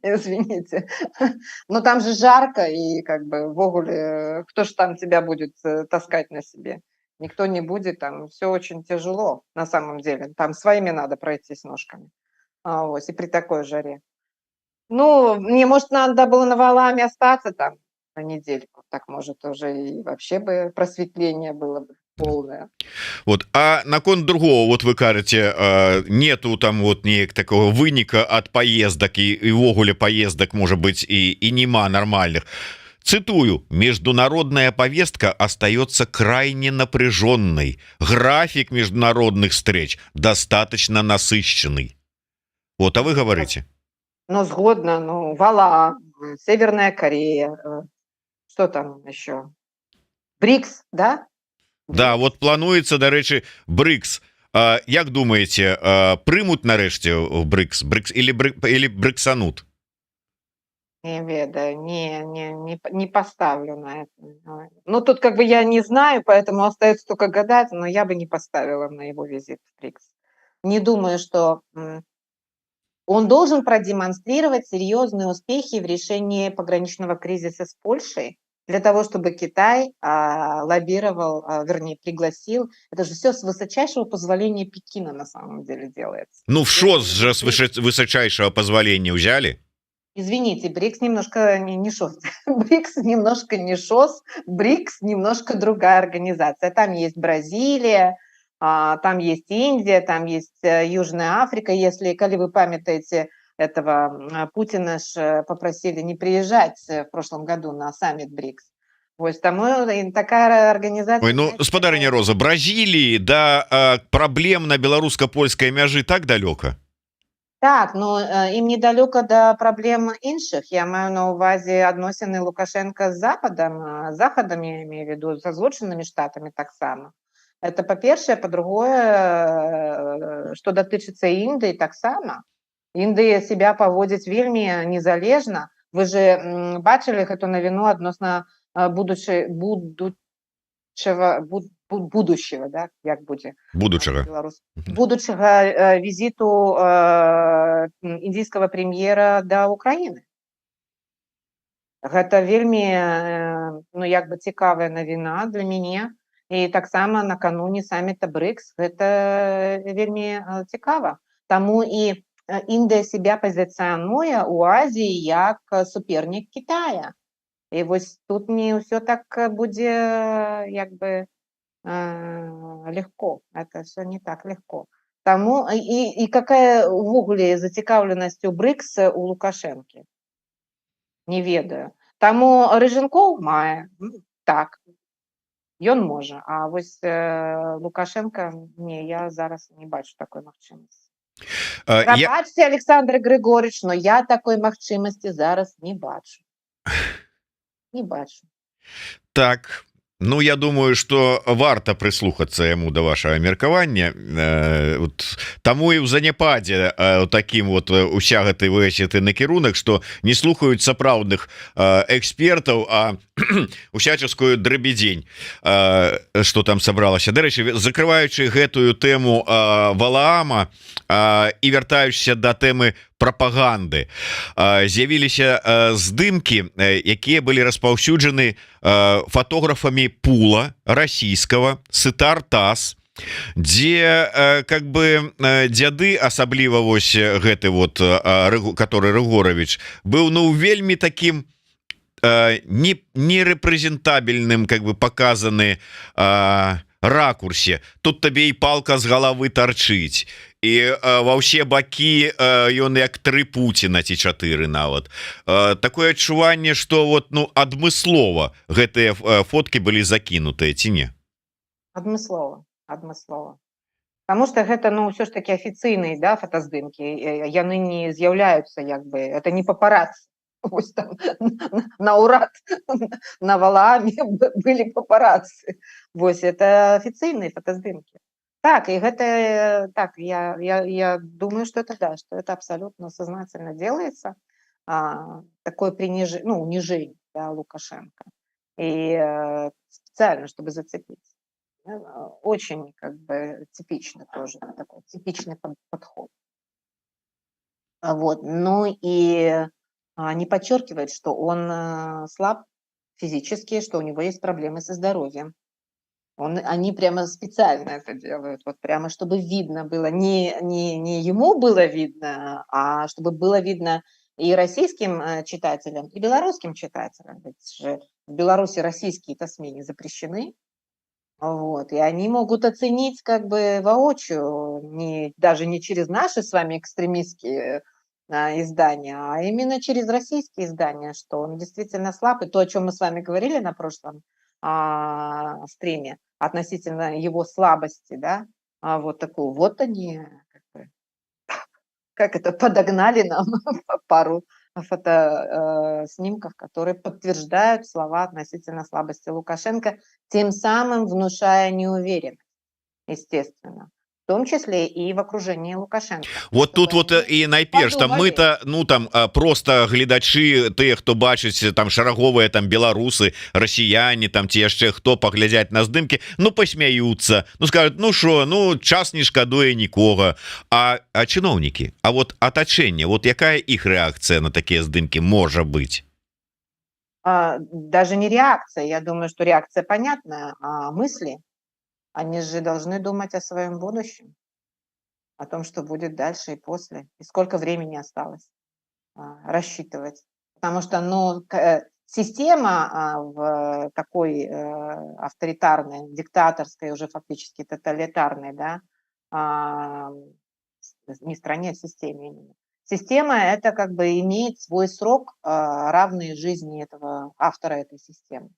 извините. Но там же жарко, и как бы вогуле, кто ж там тебя будет таскать на себе? Никто не будет, там все очень тяжело на самом деле. Там своими надо пройтись ножками. Вот, и при такой жаре. Ну, мне, может, надо было на Валааме остаться там на недельку. Так, может, уже и вообще бы просветление было бы полное. Вот, а наконт другого, вот вы кажете, нету там вот неяк такого выника от поездок и вогуле поездок, может быть, и нема нормальных. Цитую: международная повестка остается крайне напряженной. График международных встреч достаточно насыщенный. Вот, а вы говорите? Ну, сгодно, ну, Валаам, Северная Корея, что там еще? БРИКС, да? Да, вот плануецца, дарэчы, БРИКС. Як думаеце, прымуць нарэшце в БРИКС или брыксанут? Не ведаю, не поставлю на это. Ну, тут как бы я не знаю, поэтому остается только гадать, но я бы не поставила на его визит в БРИКС. Не думаю, что он должен продемонстрировать серьезные успехи в решении пограничного кризиса с Польшей для того, чтобы Китай лоббировал, вернее, пригласил. Это же все с высочайшего позволения Пекина на самом деле делается. Ну, в ШОС же с высочайшего позволения взяли. Извините, БРИКС немножко не ШОС. БРИКС немножко не ШОС, БРИКС немножко другая организация. Там есть Бразилия, там есть Индия, там есть Южная Африка. Если, коли вы памятаете, этого Путина ж попросили не приезжать в прошлом году на саммит БРИКС. Вось таму такая Ой, арганізацыя, ну знаете, спадарыня такая. Роза, Бразіліі да праблем на беларуска-польскай мяжы так далёка. Так, но ім недалёка да праблем іншых. Я маю на ўвазе адносіны Лукашенка з захадам, я имею в виду, са злучанымі штатамі таксама. Это па-першае, па-другое, што датычыцца Індыі таксама. Індыя себя паводзіць вельмі незалежна. Вы же бачылі гэту навіну адносна будущего, да, як будзе Будучага. беларус будучага візіту індзійскага прэм'ера да Украіны. Гэта вельмі ну як бы цікавая навіна для мяне, і таксама накануне самміта БРИКС. Гэта вельмі цікава. Таму і Індыя себя пазіцыянуе ў Азіі як супернік Китая. І вось тут не ўсё так будзе як бы легко. Это все не так легко. Таму і какая увогуле зацікаўленасць у БРИКС у Лукашэнкі? Не ведаю. Таму Рыжэнкоў мае, так, ён можа. А вось Лукашенко, не, я зараз не бачу такой магчымасці. Прабачце, Александр Григорьевич, но я такой магчымасці зараз не бачу. Не бачу. Так, ну я думаю, что варта прыслухацца яму да вашага меркавання. Таму і ў заняпадзе таким вот уся гэты высеты накірунак, што не слухаюць сапраўдных экспертаў, а усяческую драбедзень, что там сабралася. Дарэчы, закрываючы гэтую тэму Валаама і вяртаючыся да тэмы прапаганды, з'явіліся здымкі, якія былі распаўсюджаны фотографамі Пула расійскага, Сытар ТАСС, дзе как бы дзяды, асабліва вось гэты вот который Рыгорович, быў ну вельмі таким нерэпрэзентабельным, как бы показаны ракурсе. Тут табе і палка з галавы тарчыць, і ва ўсе бакі ён як 3 Пуціна ці 4 нават. Такое адчуванне, што вот ну адмыслова гэтыя фоткі былі закінутыя ці не? Адмыслова. Таму што гэта ну ўсё ж таки афіцыйныя, да, фотаздымкі, яны не з'яўляюцца як бы, это не папарацы. Вось там наўрад на Валааме былі папарацы. Вось это афіцыйныя фотаздымкі. Так, и это, так, я думаю, что это да, что это абсолютно сознательно делается, такое унижение, да, Лукашенко, и специально, чтобы зацепить. Очень, как бы, типично тоже, такой типичный подход. Вот, ну и не подчеркивает, что он слаб физически, что у него есть проблемы со здоровьем. Они прямо специально это делают, вот прямо чтобы видно было, не ему было видно, а чтобы было видно и российским читателям, и белорусским читателям. Ведь же в Беларуси российские-то СМИ не запрещены, вот, и они могут оценить как бы воочию, даже не через наши с вами экстремистские издания, а именно через российские издания, что он действительно слаб, и то, о чем мы с вами говорили на прошлом стриме, относительно его слабости, да, вот такую, вот они, как это, подогнали нам пару фотоснимков, которые подтверждают слова относительно слабости Лукашенко, тем самым внушая неуверенность, естественно. В том числе и в окружении Лукашенко. Вот тут вот і найперш там мы-то, ну там просто гледачы, тыя, хто бачыць там шараговыя там беларусы, расіяне там ці яшчэ хто паглядзяць на здымкі, ну посмяюцца, ну скажут, ну шо, ну час не шкадуе нікога. А чыноўнікі, а вот атачэнне, вот якая іх рэакцыя на такія здымкі можа быць? Даже не реакция, я думаю, что реакция понятная, а мысли. Они же должны думать о своем будущем, о том, что будет дальше и после, и сколько времени осталось рассчитывать. Потому что, ну, система в такой авторитарной, диктаторской, уже фактически тоталитарной, да, не стране, а системе именно. Система это как бы имеет свой срок, равный жизни этого автора этой системы.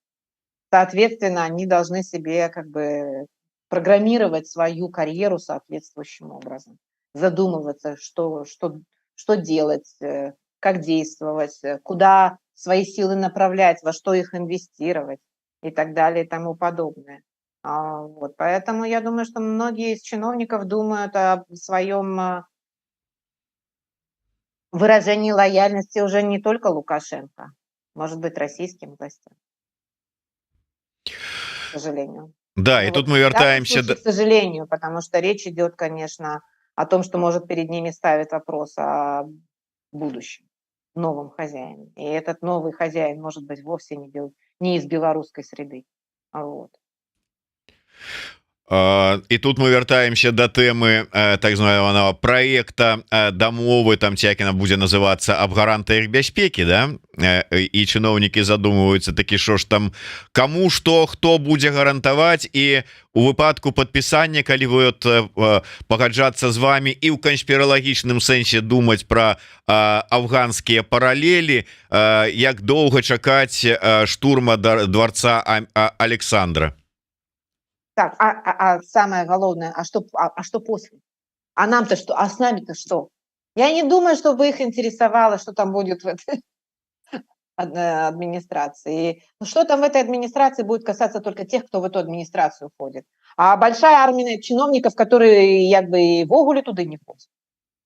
соответственно, они должны себе как бы программировать свою карьеру соответствующим образом, задумываться, что делать, как действовать, куда свои силы направлять, во что их инвестировать и так далее и тому подобное. Вот, поэтому я думаю, что многие из чиновников думают о своем выражении лояльности уже не только Лукашенко, может быть, российским властям, к сожалению. Да, і Ну тут вот мы в данном вяртаемся случае, к сожалению, потому что речь идет, конечно, о том, что, может, перед ними ставит вопрос о будущем, новом хозяине. И этот новый хозяин может быть вовсе не из белорусской среды. Вот. І тут мы вяртаемся до тэмы так званого проекта дамовы, там ці як яна будзе называцца, аб гарантыях бяспекі, да, і чыноўнікі задумваюцца такі, що ж там каму што хто будзе гарантаваць, і у выпадку падпісання, калі вы от пагаджацца з вами і ў канспіралагічным сэнсе думаць пра афганскія паралелі, як доўга чакаць штурма дворца Александра. Так, самое главное, что после? А нам-то что? А с нами-то что? Я не думаю, чтобы их интересовало, что там будет в этой администрации. Что там в этой администрации будет касаться только тех, кто в эту администрацию входит. А большая армия чиновников, которые как бы и в огуле туда не ходят.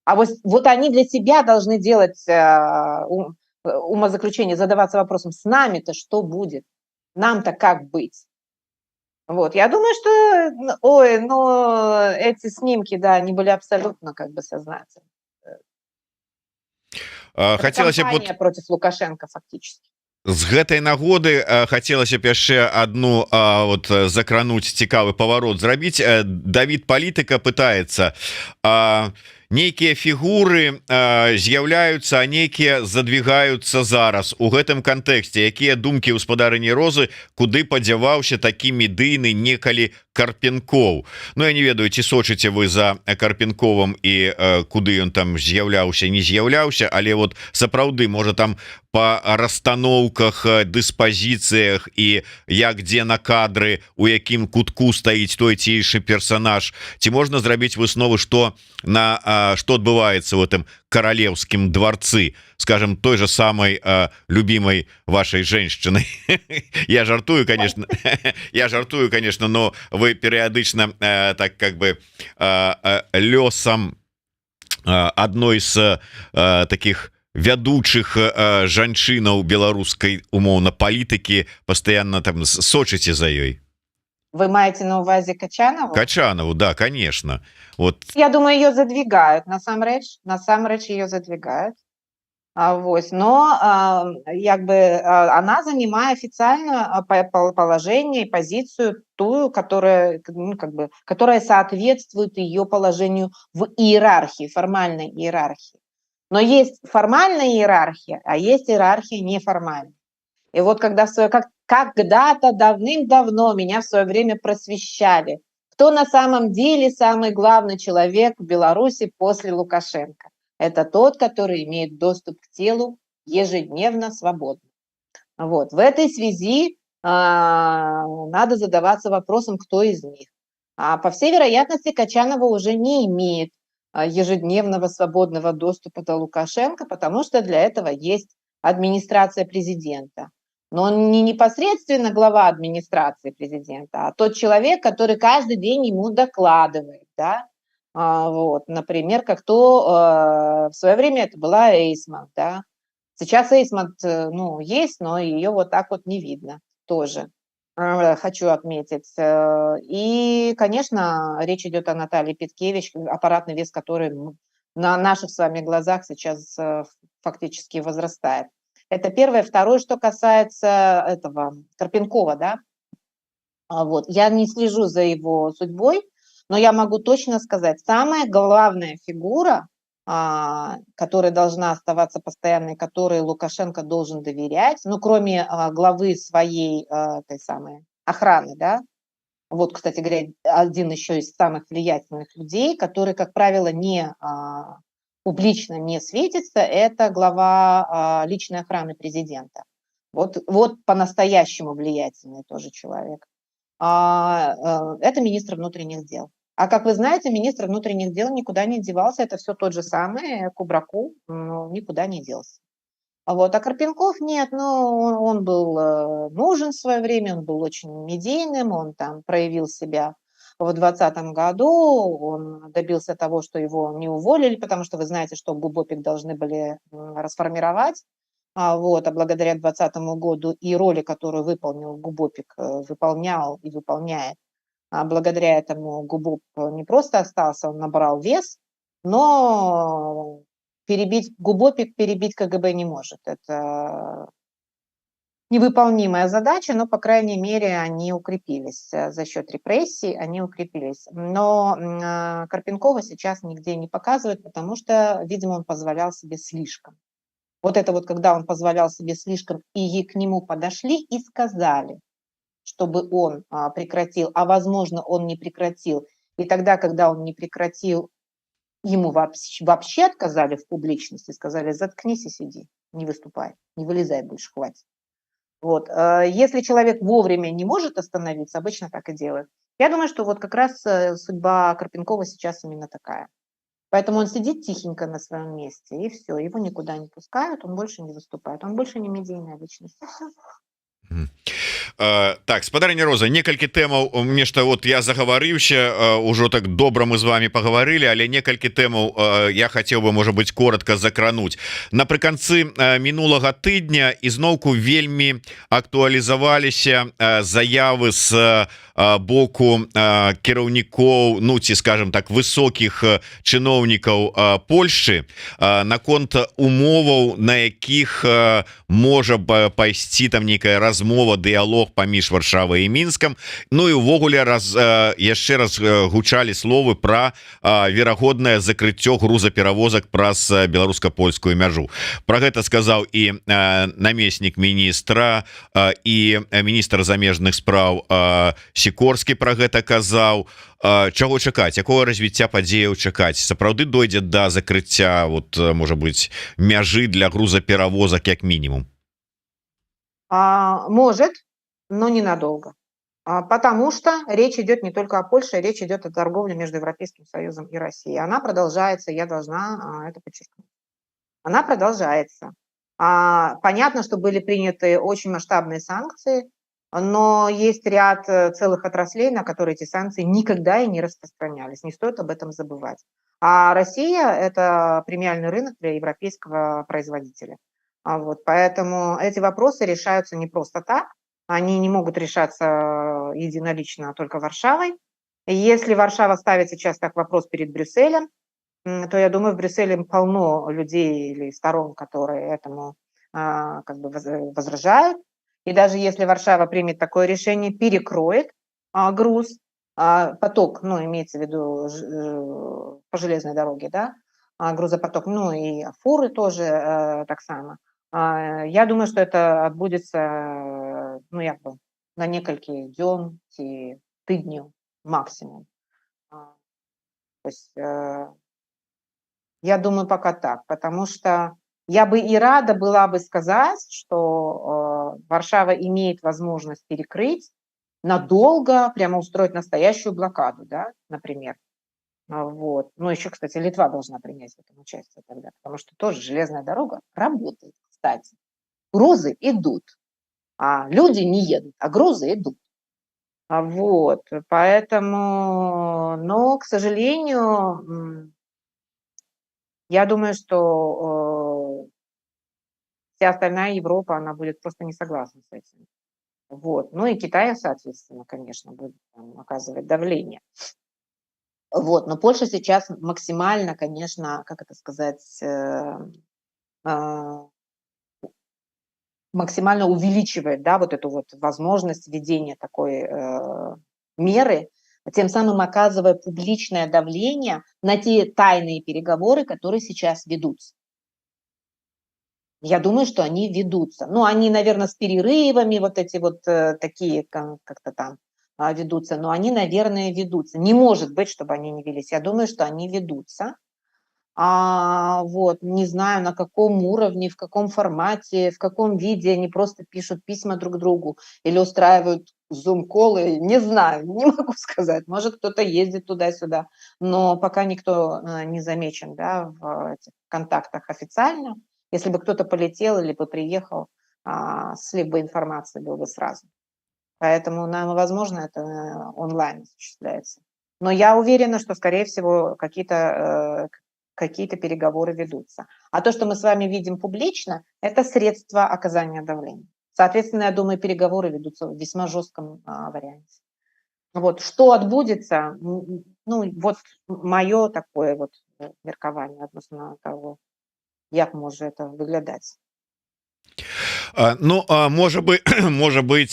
А вот они для себя должны делать умозаключение, задаваться вопросом, с нами-то что будет? Нам-то как быть? Вот, я думаю, что, эти снимки, да, они были абсолютно как бы сознательны. Хотелось бы кампания против Лукашенко фактически. З гэтай нагоды хацелася б яшчэ одну вот закрануць цікавы паварот зрабіць. Давід Палітыка пытаецца, нейкія фігуры з'яўляюцца, а нейкія задвигаюцца зараз у гэтым кантэксце. Якія думкі гаспадарыні Розы, куды падзяваўся такі медыйны некалі Карпенков? Ну, я не ведаю, ці сочыце вы за Карпенковым і куды ён там з'яўляўся, не з'яўляўся, але вот сапраўды, можа там по расстановках, дыспазіцыях і як дзе на кадры, у якім кутку стаіць той ці іншы персонаж, ці можна зрабіць высновы, што адбываецца в этом королевском дворцы, скажем, той же самой любимой вашей женщиной. Я жартую, конечно, но вы периодично так как бы лёсам одной из таких вядучых жанчынаў беларускай умоўна палітыкі постоянно там сочыце за ёй. Вы маете на увазе Качанову? Качанову, да, конечно. Вот. Я думаю, ее задвигают, насамрэч ее задвигают. Вот. Но как бы она занимает официальное положение и позицию ту, которая, которая соответствует ее положению в иерархии, формальной иерархии. Но есть формальная иерархия, а есть иерархия неформальная. И вот когда когда-то давным-давно меня в свое время просвещали, кто на самом деле самый главный человек в Беларуси после Лукашенко. Это тот, который имеет доступ к телу ежедневно, свободно. Вот. В этой связи надо задаваться вопросом, кто из них. А по всей вероятности, Качанова уже не имеет ежедневного свободного доступа до Лукашенко, потому что для этого есть администрация президента. Но он не непосредственно глава администрации президента, а тот человек, который каждый день ему докладывает, да, вот, например, как то в свое время это была Эйсмонт, да. Сейчас Эйсмонт, есть, но ее вот так вот не видно тоже. Хочу отметить. И, конечно, речь идет о Наталье Петкевич, аппаратный вес которой на наших с вами глазах сейчас фактически возрастает. Это первое. Второе, что касается этого Карпенкова, да, вот, я не слежу за его судьбой, но я могу точно сказать, самая главная фигура, которая должна оставаться постоянной, которой Лукашенко должен доверять, кроме главы своей той самой охраны, да, вот, кстати говоря, один еще из самых влиятельных людей, который, как правило, публично не светится, это глава личной охраны президента. Вот по-настоящему влиятельный тоже человек. Это министр внутренних дел. А как вы знаете, министр внутренних дел никуда не девался, это все тот же самый Кубраков, никуда не делся. А Карпенков нет, он был нужен в свое время, он был очень медийным, он там проявил себя в 2020 году, он добился того, что его не уволили, потому что вы знаете, что ГУБОПИК должны были расформировать, а благодаря 2020 году и роли, которую выполнил ГУБОПИК, выполнял и выполняет, благодаря этому ГУБОП не просто остался, он набрал вес, но ГУБОПИК перебить КГБ не может. Это невыполнимая задача, но, по крайней мере, они укрепились за счет репрессий, они укрепились. Но Карпенкова сейчас нигде не показывают, потому что, видимо, он позволял себе слишком. Вот это вот, когда он позволял себе слишком, и к нему подошли и сказали, чтобы он прекратил, а возможно, он не прекратил. И тогда, когда он не прекратил, ему вообще отказали в публичности, сказали: заткнись и сиди, не выступай, не вылезай больше, хватит. Если человек вовремя не может остановиться, обычно так и делают. Я думаю, что вот как раз судьба Карпенкова сейчас именно такая. Поэтому он сидит тихенько на своем месте, и все, его никуда не пускают, он больше не выступает, он больше не медийная личность. Так, спадарня Роза, некалькі тэмаў нешта вот я загаварыўся, ужо так добра мы з вами паговорылі, але некалькі тэмаў я хацеў бы, можа быть, коротко закрануць. Напрыканцы мінулага тыдня ізноўку вельмі актуалізаваліся заявы з боку кіраўнікоў, ну ці скажем так, высокіх чыноўнікаў Польшчы наконт умоваў, на якіх можа пайсці там нейкая размова, дыялог паміж Варшавай і Мінскам. Ну і увогуле яшчэ раз гучалі словы пра верагоднае закрыццё грузаперавозак праз беларуска-польскую мяжу. Пра гэта сказаў і намеснік міністра, і міністр замежных спраў Сікорскі пра гэта казаў. Чаго чакаць, якое развіцця падзеяў чакаць? Сапраўды дойдзе да закрыцця, можа быть, мяжы для грузаперавозак як мінімум? Может, но ненадолго. Потому что речь идет не только о Польше, речь идет о торговле между Европейским Союзом и Россией. Она продолжается, я должна это подчеркнуть. Она продолжается. Понятно, что были приняты очень масштабные санкции, но есть ряд целых отраслей, на которые эти санкции никогда и не распространялись. Не стоит об этом забывать. А Россия – это премиальный рынок для европейского производителя. Поэтому эти вопросы решаются не просто так. Они не могут решаться единолично только Варшавой. Если Варшава ставит сейчас так вопрос перед Брюсселем, то, я думаю, в Брюсселе полно людей или сторон, которые этому возражают. И даже если Варшава примет такое решение, перекроет груз, поток, имеется в виду по железной дороге, да, грузопоток, и фуры тоже так само. Я думаю, что это отбудется, на некалькі дзён ці тыдняў максимум. То есть я думаю, пока так, потому что я бы и рада была бы сказать, что Варшава имеет возможность перекрыть надолго, прямо устроить настоящую блокаду, да, например. Ну, еще, кстати, Литва должна принять в этом участие тогда, потому что тоже железная дорога работает, кстати. Грузы идут, а люди не едут, а грузы идут. Поэтому, но, к сожалению, я думаю, что вся остальная Европа, она будет просто не согласна с этим. Ну и Китай, соответственно, конечно, будет оказывать давление. Но Польша сейчас максимально, конечно, как это сказать, максимально увеличивает, да, вот эту вот возможность введения такой меры, тем самым оказывая публичное давление на те тайные переговоры, которые сейчас ведутся. Я думаю, что они ведутся. Они, наверное, с перерывами вот эти вот такие как-то там ведутся, но они, наверное, ведутся. Не может быть, чтобы они не велись. Я думаю, что они ведутся. вот, не знаю, на каком уровне, в каком формате, в каком виде они просто пишут письма друг другу или устраивают зум-колы, не знаю, не могу сказать. Может, кто-то ездит туда-сюда, но пока никто не замечен, да, в этих контактах официально. Если бы кто-то полетел или бы приехал, слив бы информации был бы сразу. Поэтому, возможно, это онлайн осуществляется. Но я уверена, что, скорее всего, какие-то переговоры ведутся. А то, что мы с вами видим публично, это средство оказания давления. Соответственно, я думаю, переговоры ведутся в весьма жестком варианте. Вот, что отбудется, ну, вот мое такое вот меркование относительно того, як може это выглядать. Ну может быть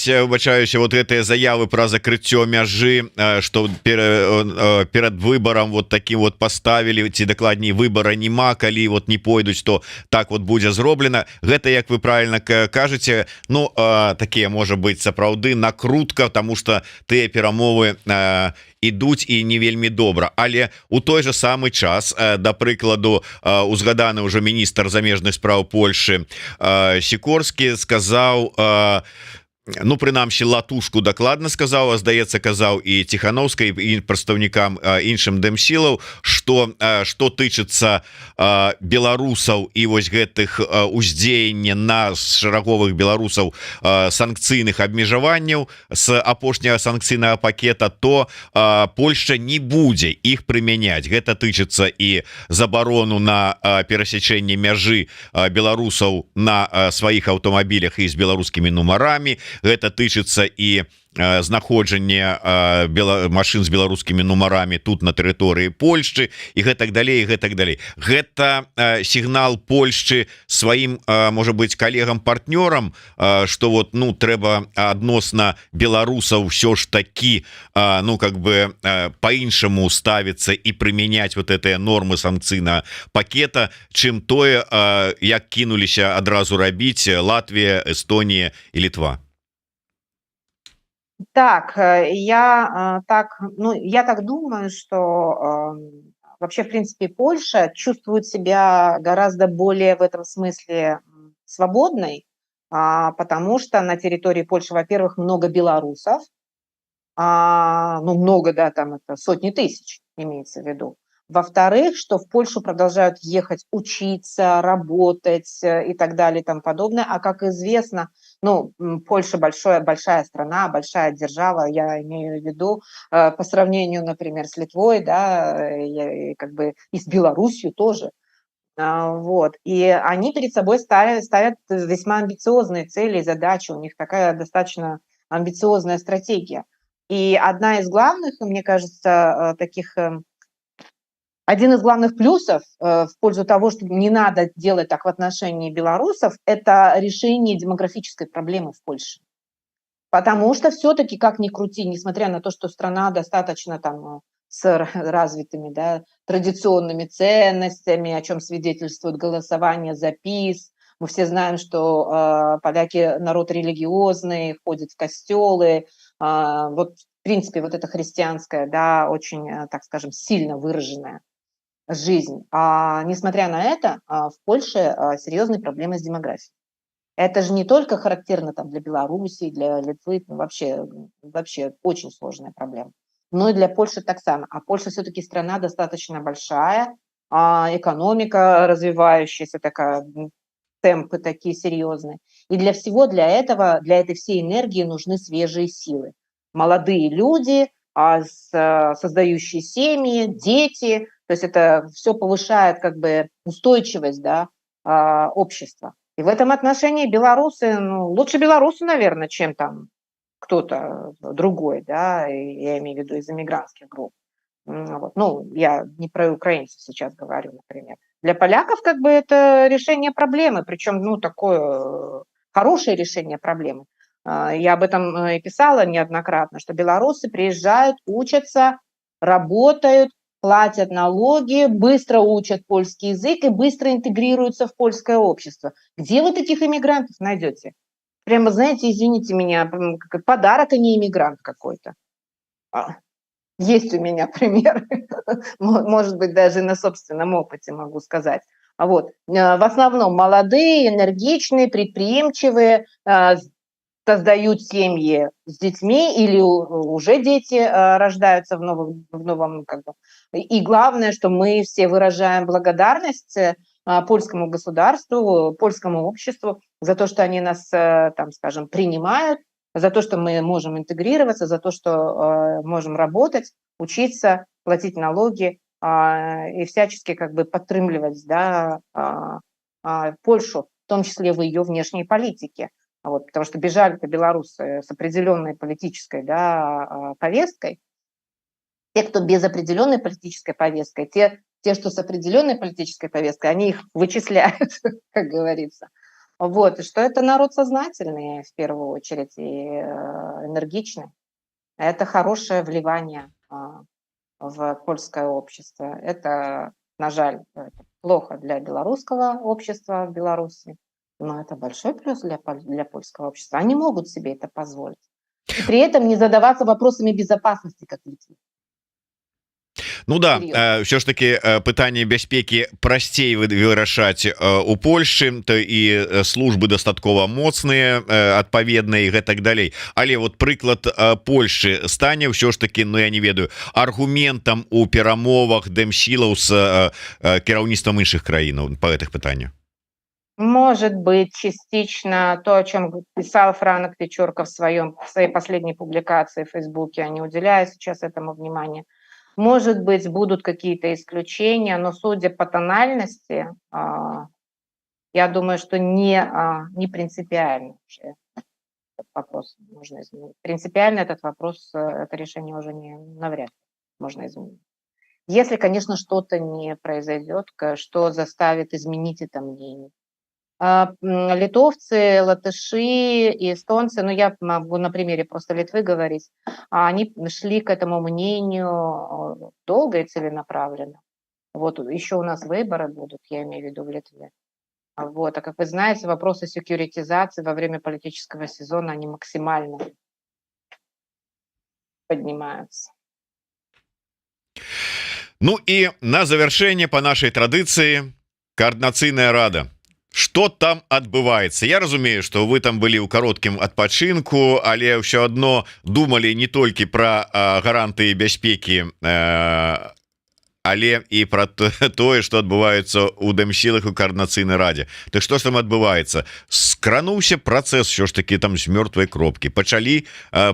выбачаюся вот гэтыя заявы про закрыццё мяжы что перад выбором вот таким вот поставили ці дакладней выбора няма калі вот не пойдуць то так вот будзе зроблена гэта як вы правильно кажете ну такие может быть сапраўды накрутка тому что тыя перамовы ідуць і не вельмі добра але у той же самы час да прыкладу узгаданы уже міністр замежных спраў Польши Сікорскі сказаў ну прынамсі латушку дакладна сказала здаецца казаў і Ціхановскай і прадстаўнікам іншым дэмсілаў что тычыцца беларусаў і вось гэтых уздзеяння на шараговых беларусаў санкцыйных абмежаванняў с апошняга санкцыйнага пакета то Польша не будзе іх прымяняць гэта тычыцца і забарону на перасячэнне мяжы беларусаў на сваіх аўтамабілях і з беларускімі нумарамі гэта тычыцца і знаходжання машин з беларускімі нумарамі тут на тэрыторыі Польшчы і гэтак далей гэта сігнал Польшчы сваім можа быть калегам-партнёрам что вот ну трэба адносна беларусаў все ж такі ну как бы по-іншаму ставіцца і прымяняць вот гэтыя нормы санкцыйнага пакета чым тое як кінуліся адразу рабіць Латвія Эстонія і Літва. Так, я так думаю, что вообще, в принципе, Польша чувствует себя гораздо более в этом смысле свободной, потому что на территории Польши, во-первых, много белорусов, ну, много, да, там это сотни тысяч имеется в виду. Во-вторых, что в Польшу продолжают ехать учиться, работать и так далее и тому подобное. А как известно, ну, Польша большая страна, большая держава, я имею в виду, по сравнению, например, с Литвой, да, и как бы и с Белоруссией тоже. Вот. И они перед собой ставят весьма амбициозные цели и задачи. У них такая достаточно амбициозная стратегия. И одна из главных, мне кажется, один из главных плюсов в пользу того, что не надо делать так в отношении белорусов, это решение демографической проблемы в Польше. Потому что все-таки, как ни крути, несмотря на то, что страна достаточно там с развитыми, да, традиционными ценностями, о чем свидетельствует голосование за ПиS, мы все знаем, что поляки народ религиозный, ходят в костелы, вот в принципе вот эта христианская, да, очень, так скажем, сильно выраженная жизнь. Несмотря на это, в Польше серьезные проблемы с демографией. Это же не только характерно там, для Беларуси, для Литвы, вообще очень сложная проблема. Но и для Польши так само. А Польша все-таки страна достаточно большая, экономика развивающаяся, такая, темпы такие серьезные. И для этой всей энергии нужны свежие силы. Молодые люди, создающие семьи, дети. То есть это все повышает как бы устойчивость, да, общества. И в этом отношении белорусы, ну, лучше белорусы, наверное, чем там кто-то другой, да, я имею в виду из эмигрантских групп. Вот. Ну, я не про украинцев сейчас говорю, например. Для поляков как бы это решение проблемы, причем, ну, такое хорошее решение проблемы. Я об этом и писала неоднократно, что белорусы приезжают, учатся, работают, платят налоги, быстро учат польский язык и быстро интегрируются в польское общество. Где вы таких иммигрантов найдете? Прямо, знаете, извините меня, подарок, а не иммигрант какой-то. Есть у меня примеры, может быть, даже на собственном опыте могу сказать. Вот. В основном молодые, энергичные, предприимчивые, создают семьи с детьми или уже дети рождаются в новом как бы. И главное, что мы все выражаем благодарность польскому государству, польскому обществу за то, что они нас, там, скажем, принимают, за то, что мы можем интегрироваться, за то, что можем работать, учиться, платить налоги и всячески как бы подтрымливать, да, Польшу, в том числе в ее внешней политике. Вот, потому что бежали-то белорусы с определенной политической, да, повесткой. Те, кто без определенной политической повесткой, те, что с определенной политической повесткой, они их вычисляют, как говорится. Вот, и что это народ сознательный в первую очередь и энергичный. Это хорошее вливание в польское общество. Это, на жаль, плохо для белорусского общества в Беларуси, но это большой плюс для польского общества. Они могут себе это позволить. И при этом не задаваться вопросами безопасности, как Литва. Ну да, все ж таки пытанне бяспекі прасцей вырашаць у Польшы, то і службы дастаткова моцныя адпаведныя і гэтак далей. Але вот прыклад Польши стане ўсё ж таки, ну я не ведаю, аргументам у перамовах дэмсілаў з кіраўніцтвам іншых краінаў по гэтых пытаннях. Может быть, частично то, о чем писал Франк Печорка в своей последней публикации в Фейсбуке, не уделяя сейчас этому внимания. Может быть, будут какие-то исключения, но судя по тональности, я думаю, что не принципиально этот вопрос можно изменить. Принципиально этот вопрос, это решение уже навряд ли можно изменить. Если, конечно, что-то не произойдет, что заставит изменить это мнение. Литовцы, латыши и эстонцы, ну я могу на примере просто Литвы говорить, они шли к этому мнению долго и целенаправленно. Вот еще у нас выборы будут, я имею в виду в Литве. Вот. А как вы знаете, вопросы секьюритизации во время политического сезона, они максимально поднимаются. Ну и на завершение по нашей традиции координацыйная рада. Что там адбываецца? Я разумею, что вы там былі ў кароткім адпачынку, але ўсё адно думалі не толькі про гарантыі бяспекі, але і про тое, что адбываецца у дэмсілах у координацыйнай радзе. Так что ж там адбываецца? Скрануўся працэс ўсё ж таки там з мёртвай кропкі, пачалі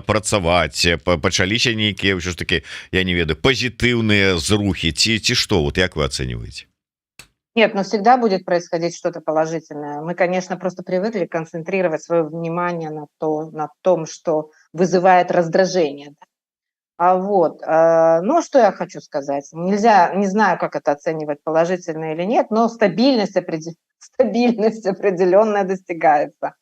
працаваць, пачаліся нейкія ўсё ж таки, я не ведаю, пазітыўныя зрухі ці што, вот як вы ацэньваеце? Нет, но всегда будет происходить что-то положительное. Мы, конечно, просто привыкли концентрировать свое внимание на том, что вызывает раздражение. Вот. Ну, что я хочу сказать. Нельзя, не знаю, как это оценивать, положительно или нет, но стабильность определенная достигается.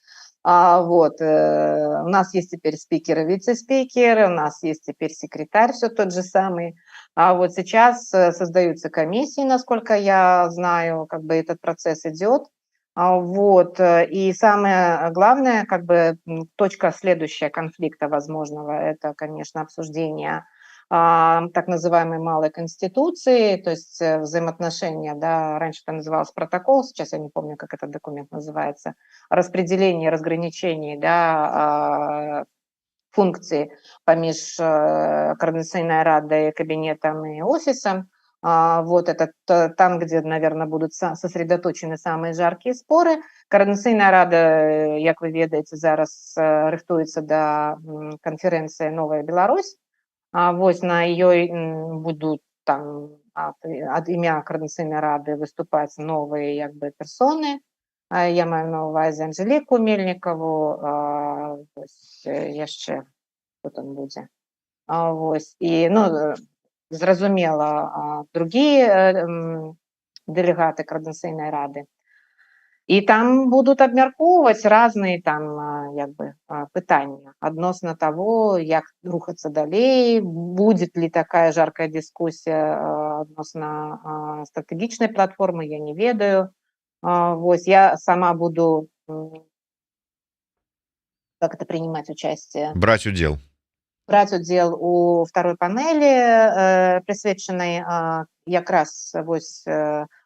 Вот. У нас есть теперь спикеры, вице-спикеры, у нас есть теперь секретарь, все тот же самый. А вот сейчас создаются комиссии, насколько я знаю, как бы этот процесс идет. Вот. И самое главное, как бы точка следующая конфликта возможного, это, конечно, обсуждение так называемой малой конституции, то есть взаимоотношения, да, раньше это называлось протокол, сейчас я не помню, как этот документ называется, распределение, разграничение, да, функций поміж координационной радой, кабинетом и офисом. Вот это там, где, наверное, будут сосредоточены самые жаркие споры. Координаційна рада, як ви ведаєте, зараз рихтується до конференції «Новая Беларусь». Вот на ее будут там от ім'я Координаційної ради выступать новые как бы персоны. Я маю на увазі Анжеліку Мельникову, яшчэ хто там будзе. Вось. І, ну, зразумела, другие делегаты Координаційної рады. И там будут обмяркоўваць разные там як бы пытанні адносно того, як рухацца далей, будет ли такая жаркая дискуссия адносно стратегічнай платформы, я не ведаю. Вот, я сама буду как это принимать участие. Брать удел. брать удел у второй панели, присвеченной якраз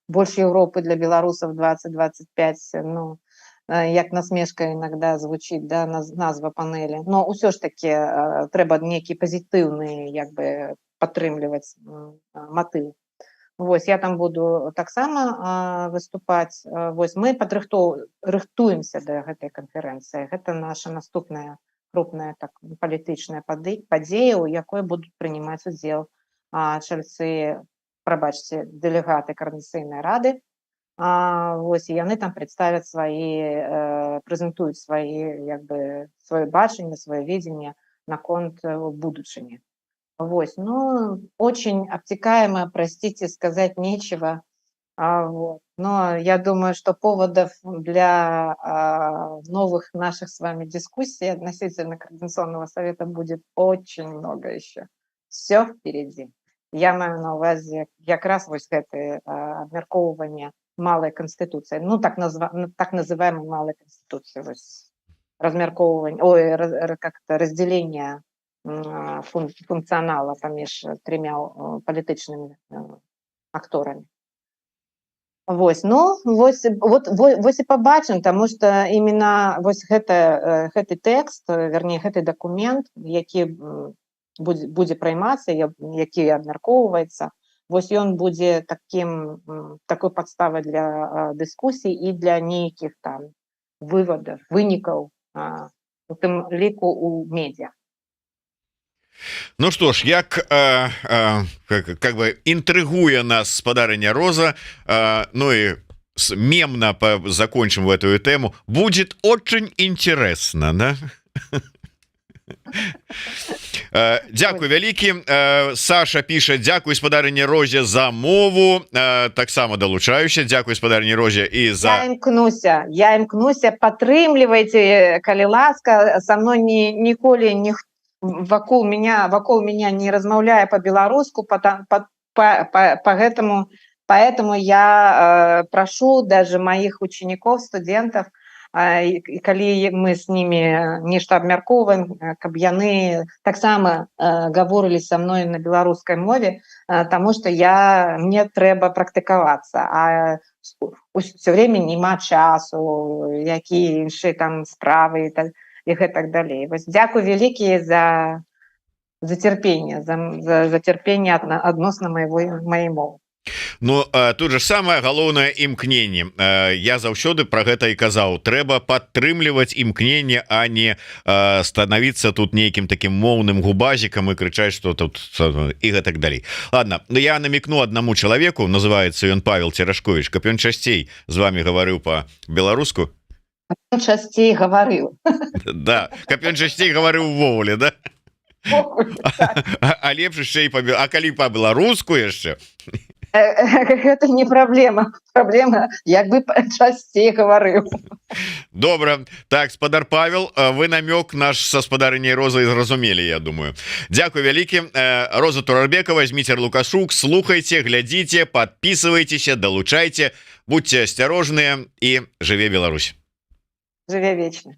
больше Европы для белорусов 2025. Ну, як насмешка иногда звучит, да, назва панели. Но ўсё ж таки трэба нейкі пазітыўны як бы падтрымліваць матыў. Вось я там буду таксама выступаць. Вось мы рыхтуемся да гэтай канферэнцыі. Гэта наша наступная крупная так палітычная падзея, у якой будуць прынимаць удзел чальцы, прабачце, дэлегаты Координацыйнай рады. Вось і яны там представят прэзентуюць сваё бачанне, сваё видение наконт будучыні. Вось, ну, очень обтекаемо, простите, сказать нечего. Вот. Но я думаю, что поводов для новых наших с вами дискуссий относительно Координационного совета будет очень много еще. Все впереди. Я маю на увазе якраз вось гэтае абмяркоўванне малой конституции, ну так называемой малой конституции, как-то разделение функционала паміж тремя палітычнымі акторами. Вось, ну, вось і побачым, тому что именно вось гэты тэкст, вернее, гэты документ, які будзе праймацца, які абмяркоўваецца, вось ён будзе такой подставой для дыскусій і для нейкіх там вынікаў, у тым ліку у медіа. Ну что ж, як бы интригуя нас спадарыня Роза, ну и мемно закончим в эту тему, будет очень интересно, да? Дякую вялікі. Саша піша: дзякуй спадарыне Розе за мову, таксама далучаюся. Дзякуй спадарыне Розе і за... Я імкнуся, падтрымлівайце, калі ласка, со мной ніколі ніхто вокруг меня не размаўляе по-беларуску, поэтому я прошу даже моих учеников, студентов, калі мы с ними нешта абмяркоўваем, каб яны таксама гаворылі со мной на беларускай мове, потому что мне трэба практыкавацца, а все время няма часу, якія іншыя там справы і гэтак далей. Вось дзякуй вялікі за цярпенне, за цярпенне адносна маёй мовы. Ну, тут же самое галоўнае імкненне. Я заўсёды про гэта і казаў, трэба падтрымліваць імкненне, а не становіцца тут нейкім таким моўным губазікам і крычаць, что тут і гэтак далей. Ладно, я намекну аднаму чалавеку, называется ён Павел Церашкович, каб ён часцей з вами гаварыў по-беларуску. Часцей гаварыў. Да, каб ён часцей гаварыў увогуле, да? А лепш яшчэ і а калі по-беларуску яшчэ? Гэта не праблема, як бы часцей гаварыў. Добра. Так, спадар Павел, вы намёк наш са спадарыняй Розай зразумелі, я думаю. Дзякуй вялікі. Роза Турарбекова, Зміцер Лукашук, слухайце, глядзіце, подписывайтеся, далучайце, будьте асцярожныя і жыве Беларусь. Жыве вечна.